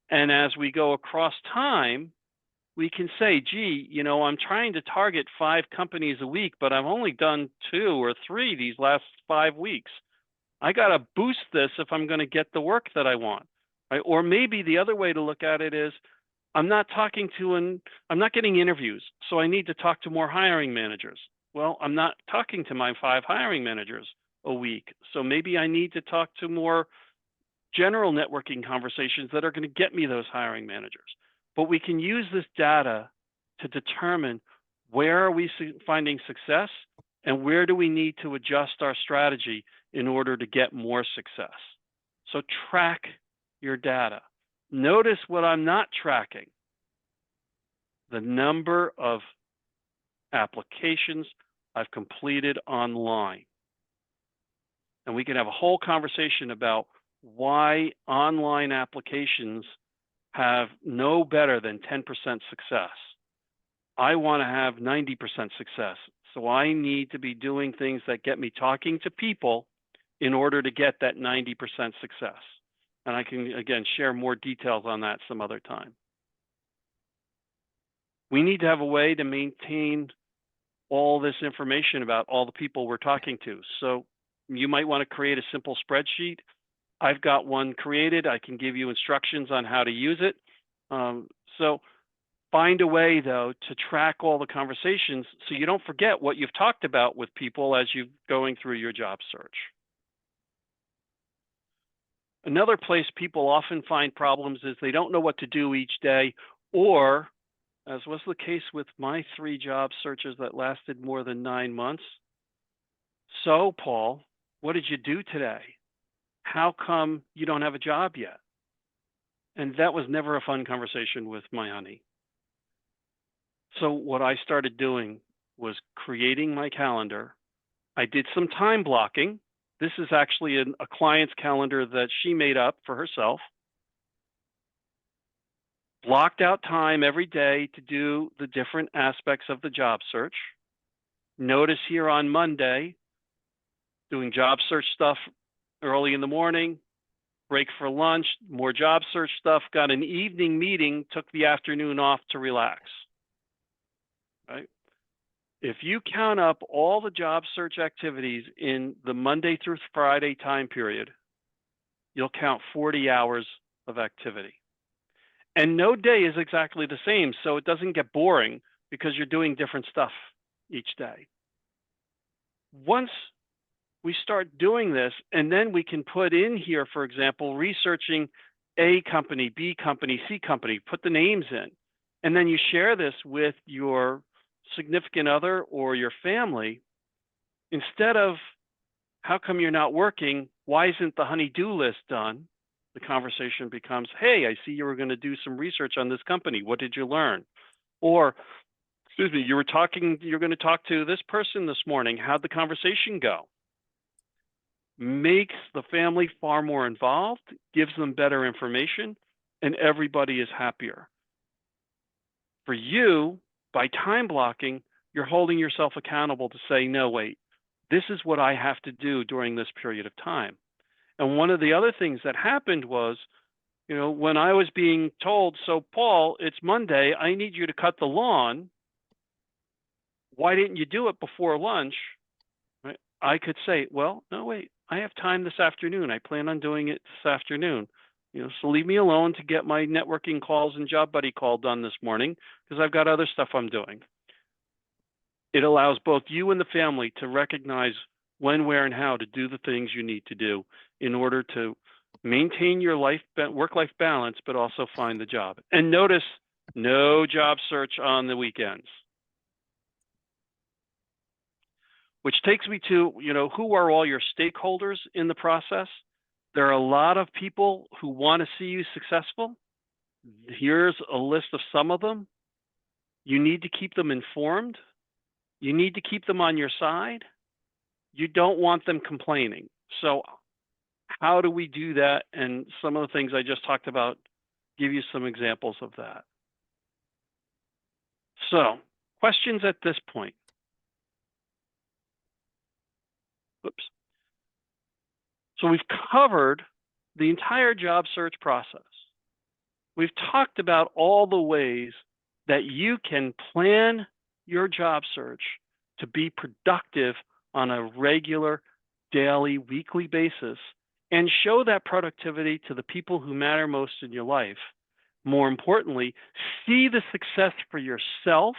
And as we go across time, we can say, gee, I'm trying to target 5 companies a week, but I've only done 2 or 3 these last 5 weeks. I got to boost this if I'm going to get the work that I want, right? Or maybe the other way to look at it is I'm not getting interviews, so I need to talk to more hiring managers. Well, I'm not talking to my 5 hiring managers a week, so maybe I need to talk to more general networking conversations that are going to get me those hiring managers. But we can use this data to determine where are we finding success and where do we need to adjust our strategy in order to get more success. So track your data. Notice what I'm not tracking: the number of applications I've completed online. And we can have a whole conversation about why online applications have no better than 10% success. I want to have 90% success. So I need to be doing things that get me talking to people in order to get that 90% success. And I can, again, share more details on that some other time. We need to have a way to maintain all this information about all the people we're talking to. So you might want to create a simple spreadsheet. I've got one created. I can give you instructions on how to use it. So find a way, though, to track all the conversations so you don't forget what you've talked about with people as you're going through your job search. Another place people often find problems is they don't know what to do each day, or, as was the case with my 3 job searches that lasted more than 9 months. So, Paul, what did you do today? How come you don't have a job yet? And that was never a fun conversation with my honey. So what I started doing was creating my calendar. I did some time blocking. This is actually a client's calendar that she made up for herself. Blocked out time every day to do the different aspects of the job search. Notice here on Monday, doing job search stuff early in the morning, break for lunch, more job search stuff, got an evening meeting, took the afternoon off to relax. Right? If you count up all the job search activities in the Monday through Friday time period, you'll count 40 hours of activity. And no day is exactly the same, so it doesn't get boring because you're doing different stuff each day. Once we start doing this, and then we can put in here, for example, researching A company, B company, C company, put the names in, and then you share this with your significant other or your family. Instead of, how come you're not working? Why isn't the honey-do list done? The conversation becomes, hey, I see you were going to do some research on this company. What did you learn? Or, excuse me, you're going to talk to this person this morning. How'd the conversation go? Makes the family far more involved, gives them better information, and everybody is happier. For you, by time blocking, you're holding yourself accountable to say, no, wait, this is what I have to do during this period of time. And one of the other things that happened was, when I was being told, so Paul, it's Monday, I need you to cut the lawn. Why didn't you do it before lunch? Right? I could say, well, no, wait, I have time this afternoon. I plan on doing it this afternoon. So leave me alone to get my networking calls and job buddy call done this morning because I've got other stuff I'm doing. It allows both you and the family to recognize when, where, and how to do the things you need to do in order to maintain your work-life balance, but also find the job. And notice, no job search on the weekends. Which takes me to, who are all your stakeholders in the process? There are a lot of people who want to see you successful. Here's a list of some of them. You need to keep them informed. You need to keep them on your side. You don't want them complaining. So how do we do that? And some of the things I just talked about give you some examples of that. So questions at this point. Oops. So we've covered the entire job search process. We've talked about all the ways that you can plan your job search to be productive on a regular, daily, weekly basis and show that productivity to the people who matter most in your life. More importantly, see the success for yourself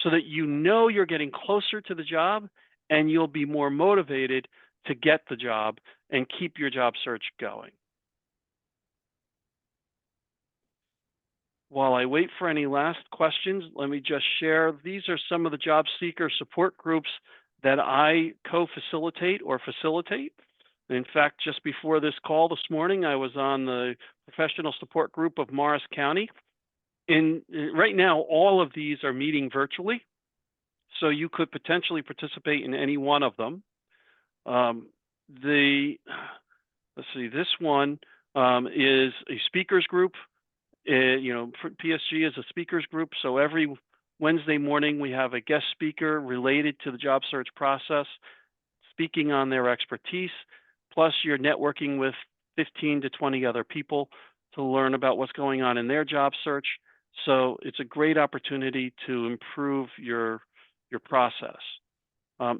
so that you know you're getting closer to the job and you'll be more motivated to get the job and keep your job search going. While I wait for any last questions, let me just share, these are some of the job seeker support groups that I co-facilitate or facilitate. In fact, just before this call this morning, I was on the professional support group of Morris County. Right now, all of these are meeting virtually, so you could potentially participate in any one of them. Let's see, this one is a speakers group. PSG is a speakers group, so every Wednesday morning we have a guest speaker related to the job search process, speaking on their expertise, plus you're networking with 15 to 20 other people to learn about what's going on in their job search. So it's a great opportunity to improve your process.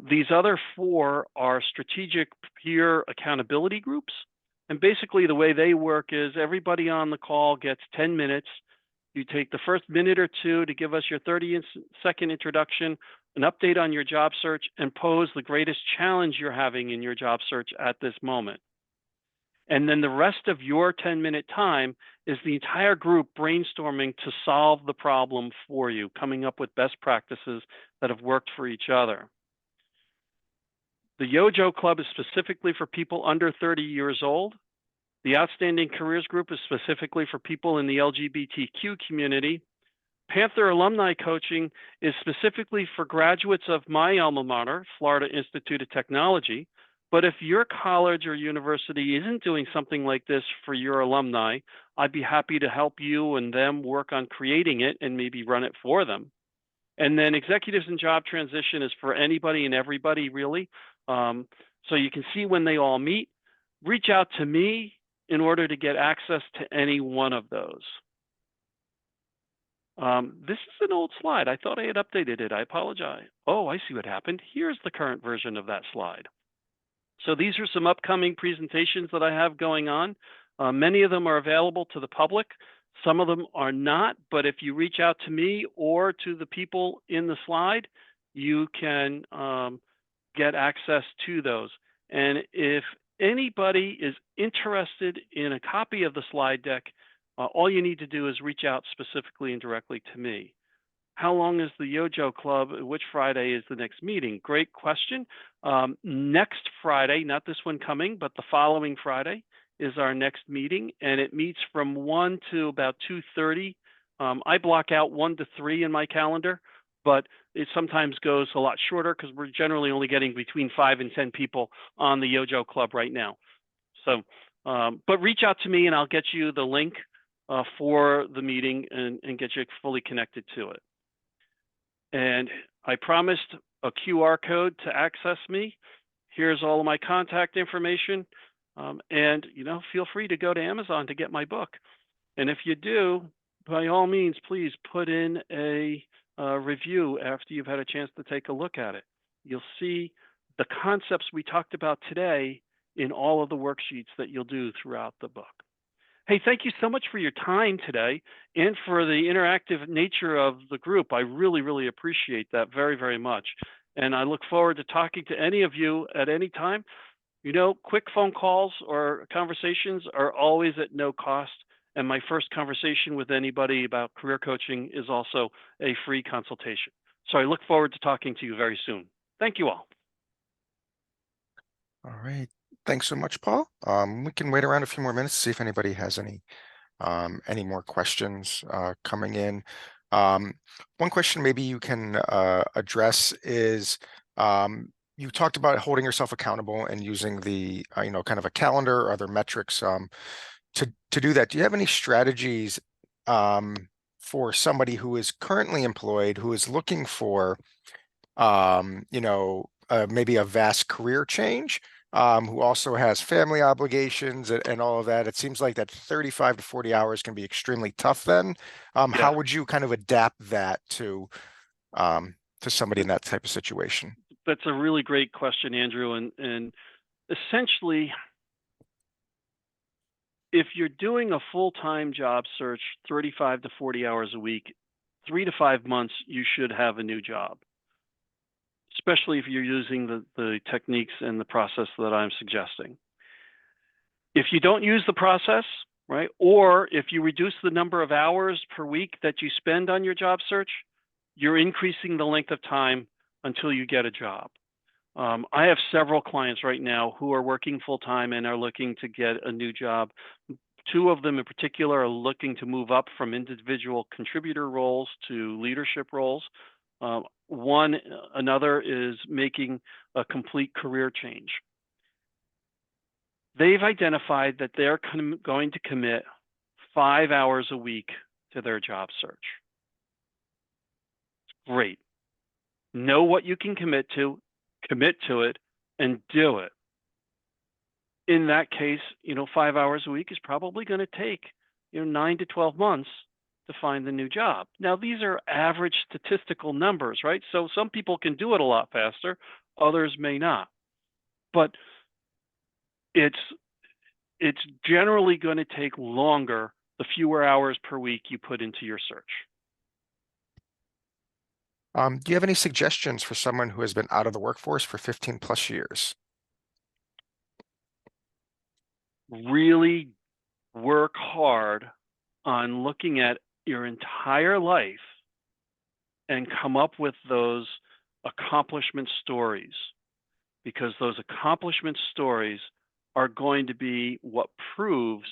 These other four are strategic peer accountability groups. And basically the way they work is everybody on the call gets 10 minutes. You take the first minute or two to give us your 30-second introduction, an update on your job search, and pose the greatest challenge you're having in your job search at this moment. And then the rest of your 10-minute time is the entire group brainstorming to solve the problem for you, coming up with best practices that have worked for each other. The Yojo Club is specifically for people under 30 years old. The Outstanding Careers Group is specifically for people in the LGBTQ community. Panther Alumni Coaching is specifically for graduates of my alma mater, Florida Institute of Technology. But if your college or university isn't doing something like this for your alumni, I'd be happy to help you and them work on creating it and maybe run it for them. And then Executives in Job Transition is for anybody and everybody, really. So you can see when they all meet. Reach out to me in order to get access to any one of those. This is an old slide. I thought I had updated it. I apologize. Oh, I see what happened. Here's the current version of that slide. So these are some upcoming presentations that I have going on. Many of them are available to the public. Some of them are not, but if you reach out to me or to the people in the slide, you can get access to those. And if anybody is interested in a copy of the slide deck, all you need to do is reach out specifically and directly to me. How long is the Yojo Club? Which Friday is the next meeting? Great question. Next Friday, not this one coming, but the following Friday is our next meeting, and it meets from 1 to about 2:30. I block out 1 to 3 in my calendar, but it sometimes goes a lot shorter because we're generally only getting between 5 and 10 people on the Yojo Club right now. So, but reach out to me and I'll get you the link for the meeting and get you fully connected to it. And I promised a QR code to access me. Here's all of my contact information. And, feel free to go to Amazon to get my book. And if you do, by all means, please put in a review after you've had a chance to take a look at it. You'll see the concepts we talked about today in all of the worksheets that you'll do throughout the book. Hey, thank you so much for your time today and for the interactive nature of the group. I really, really appreciate that very, very much. And I look forward to talking to any of you at any time. Quick phone calls or conversations are always at no cost. And my first conversation with anybody about career coaching is also a free consultation. So I look forward to talking to you very soon. Thank you all. All right. Thanks so much, Paul. We can wait around a few more minutes to see if anybody has any more questions coming in. One question maybe you can address is you talked about holding yourself accountable and using the kind of a calendar or other metrics to do that. Do you have any strategies for somebody who is currently employed, who is looking for maybe a vast career change, who also has family obligations and all of that. It seems like that 35 to 40 hours can be extremely tough then. How Yeah, would you kind of adapt that to somebody in that type of situation? that's a really great question, Andrew. And essentially, if you're doing a full-time job search, 35 to 40 hours a week, 3 to 5 months, you should have a new job, especially if you're using the techniques and the process that I'm suggesting. If you don't use the process, right, or if you reduce the number of hours per week that you spend on your job search, you're increasing the length of time until you get a job. I have several clients right now who are working full time and are looking to get a new job. Two of them in particular are looking to move up from individual contributor roles to leadership roles. Another is making a complete career change. They've identified that they're going to commit 5 hours a week to their job search. Great. Know what you can commit to it, and do it. In that case, 5 hours a week is probably going to take, 9 to 12 months to find the new job. Now, these are average statistical numbers, right? So some people can do it a lot faster, others may not. But it's generally going to take longer the fewer hours per week you put into your search. Do you have any suggestions for someone who has been out of the workforce for 15 plus years? Really work hard on looking at your entire life and come up with those accomplishment stories, because those accomplishment stories are going to be what proves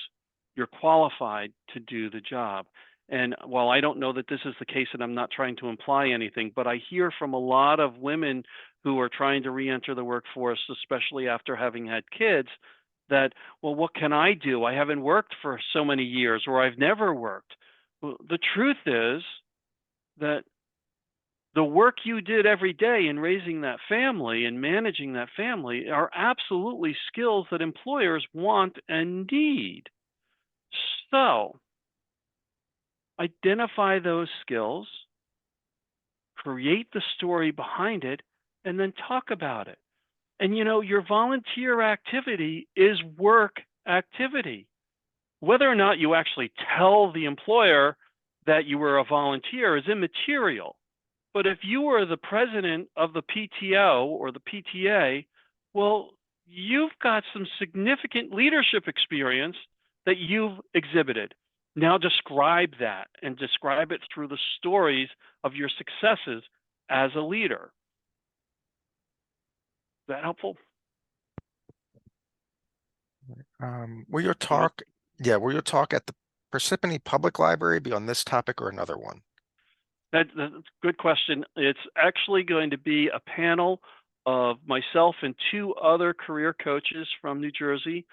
you're qualified to do the job. And while I don't know that this is the case, and I'm not trying to imply anything, but I hear from a lot of women who are trying to re-enter the workforce, especially after having had kids, that, well, what can I do? I haven't worked for so many years, or I've never worked. Well, the truth is that the work you did every day in raising that family and managing that family are absolutely skills that employers want and need. So identify those skills, create the story behind it, and then talk about it. And your volunteer activity is work activity. Whether or not you actually tell the employer that you were a volunteer is immaterial. But if you were the president of the PTO or the PTA, well, you've got some significant leadership experience that you've exhibited. Now describe that, and describe it through the stories of your successes as a leader. Is that helpful? Will your talk, yeah, will your talk at the Parsippany Public Library be on this topic or another one? That's a good question. It's actually going to be a panel of myself and two other career coaches from New Jersey,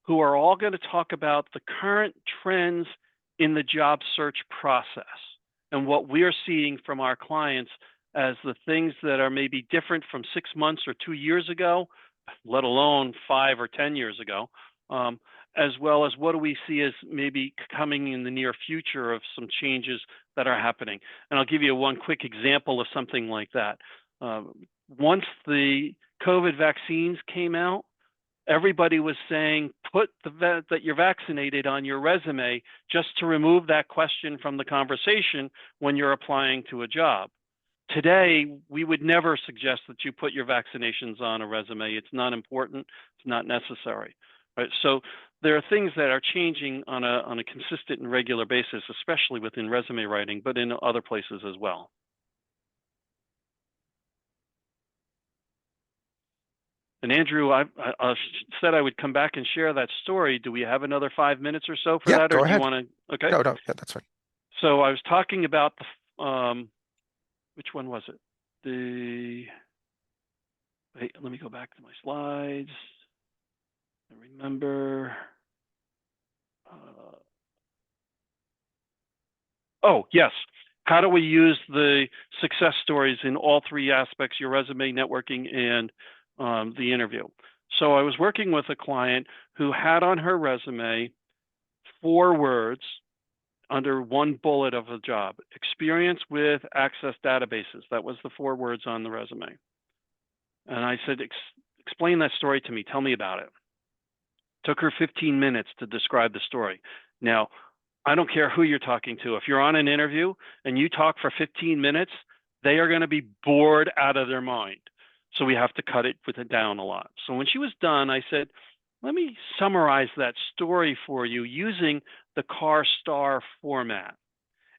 who are all going to talk about the current trends in the job search process and what we are seeing from our clients as the things that are maybe different from 6 months or 2 years ago, let alone 5 or 10 years ago, as well as what do we see as maybe coming in the near future of some changes that are happening. And I'll give you one quick example of something like that. Once the COVID vaccines came out, everybody was saying, put that you're vaccinated on your resume, just to remove that question from the conversation when you're applying to a job. Today, we would never suggest that you put your vaccinations on a resume. It's not important. It's not necessary. Right? So there are things that are changing on a consistent and regular basis, especially within resume writing, but in other places as well. And Andrew, I said I would come back and share that story. Do we have another 5 minutes or so for Yeah, that, or go do you ahead. want to? Okay. No, yeah, that's fine. So I was talking about which one was it? Wait, let me go back to my slides. I remember. Oh, yes. How do we use the success stories in all three aspects, your resume, networking, and the interview? So I was working with a client who had on her resume 4 words under one bullet of a job: experience with access databases. That was the 4 words on the resume. And I said, explain that story to me. Tell me about it. Took her 15 minutes to describe the story. Now, I don't care who you're talking to. If you're on an interview and you talk for 15 minutes, they are going to be bored out of their mind. So we have to cut it down a lot. So when she was done, I said, let me summarize that story for you using the car star format.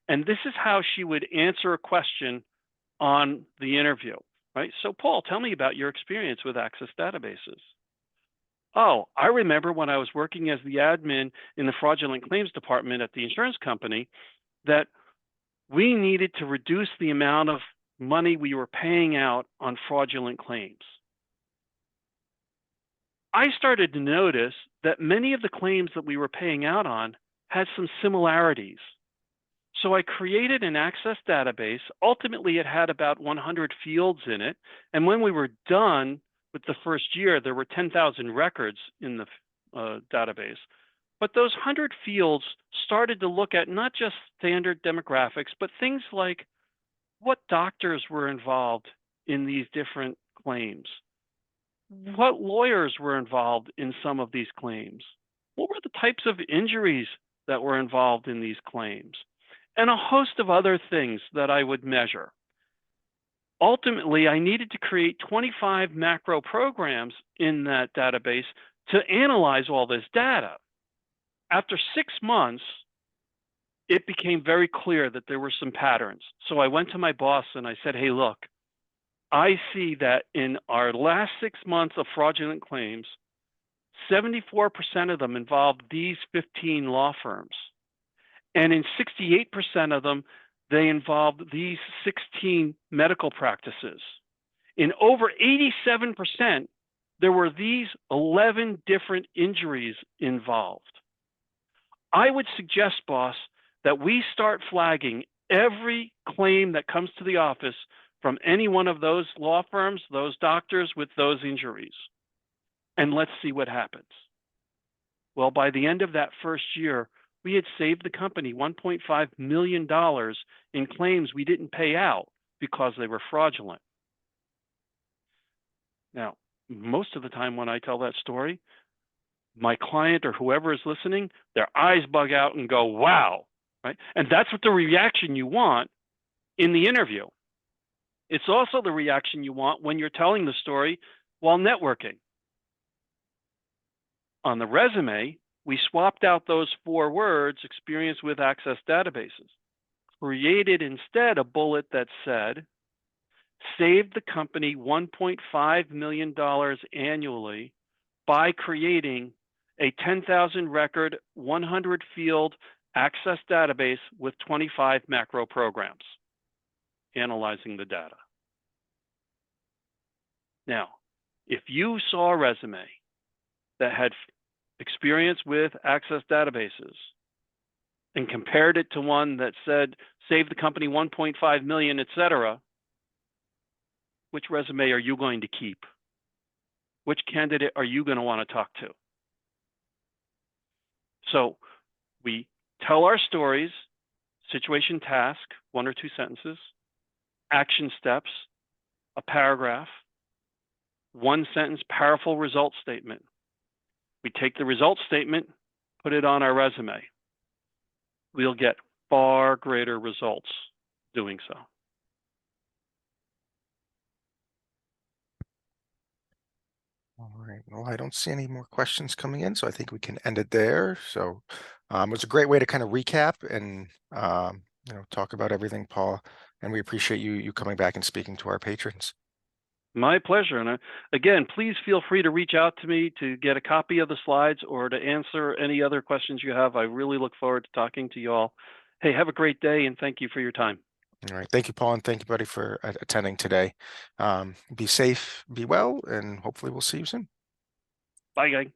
And this is how she would answer a question on the interview, right? So Paul, tell me about your experience with access databases. Oh, I remember when I was working as the admin in the fraudulent claims department at the insurance company that we needed to reduce the amount of money we were paying out on fraudulent claims. I started to notice that many of the claims that we were paying out on had some similarities. So I created an access database. Ultimately, it had about 100 fields in it. And when we were done with the first year, there were 10,000 records in the database. But those 100 fields started to look at not just standard demographics, but things like what doctors were involved in these different claims, what lawyers were involved in some of these claims, what were the types of injuries that were involved in these claims, and a host of other things that I would measure. Ultimately, I needed to create 25 macro programs in that database to analyze all this data. After 6 months, it became very clear that there were some patterns. So I went to my boss and I said, hey, look, I see that in our last 6 months of fraudulent claims, 74% of them involved these 15 law firms. And in 68% of them, they involved these 16 medical practices. In over 87%, there were these 11 different injuries involved. I would suggest, boss, that we start flagging every claim that comes to the office from any one of those law firms, those doctors with those injuries, and let's see what happens. Well, by the end of that first year, we had saved the company $1.5 million in claims we didn't pay out because they were fraudulent. Now, most of the time when I tell that story, my client or whoever is listening, their eyes bug out and go, wow, right? And that's what the reaction you want in the interview. It's also the reaction you want when you're telling the story while networking. On the resume, we swapped out those 4 words, experience with access databases, created instead a bullet that said, saved the company $1.5 million annually by creating a 10,000 record, 100 field access database with 25 macro programs, analyzing the data. Now, if you saw a resume that had experience with access databases and compared it to one that said, save the company 1.5 million, et cetera, which resume are you going to keep? Which candidate are you going to want to talk to? So we tell our stories, situation, task, 1 or 2 sentences, action steps, a paragraph, 1 sentence, powerful result statement. We take the result statement, put it on our resume. We'll get far greater results doing so. All right. Well, I don't see any more questions coming in, so I think we can end it there. So it was a great way to kind of recap and talk about everything, Paul. And we appreciate you coming back and speaking to our patrons. My pleasure. And again, please feel free to reach out to me to get a copy of the slides or to answer any other questions you have. I really look forward to talking to you all. Hey, have a great day and thank you for your time. All right. Thank you, Paul, and thank you, buddy, for attending today. Be safe, be well, and hopefully we'll see you soon. Bye, guys.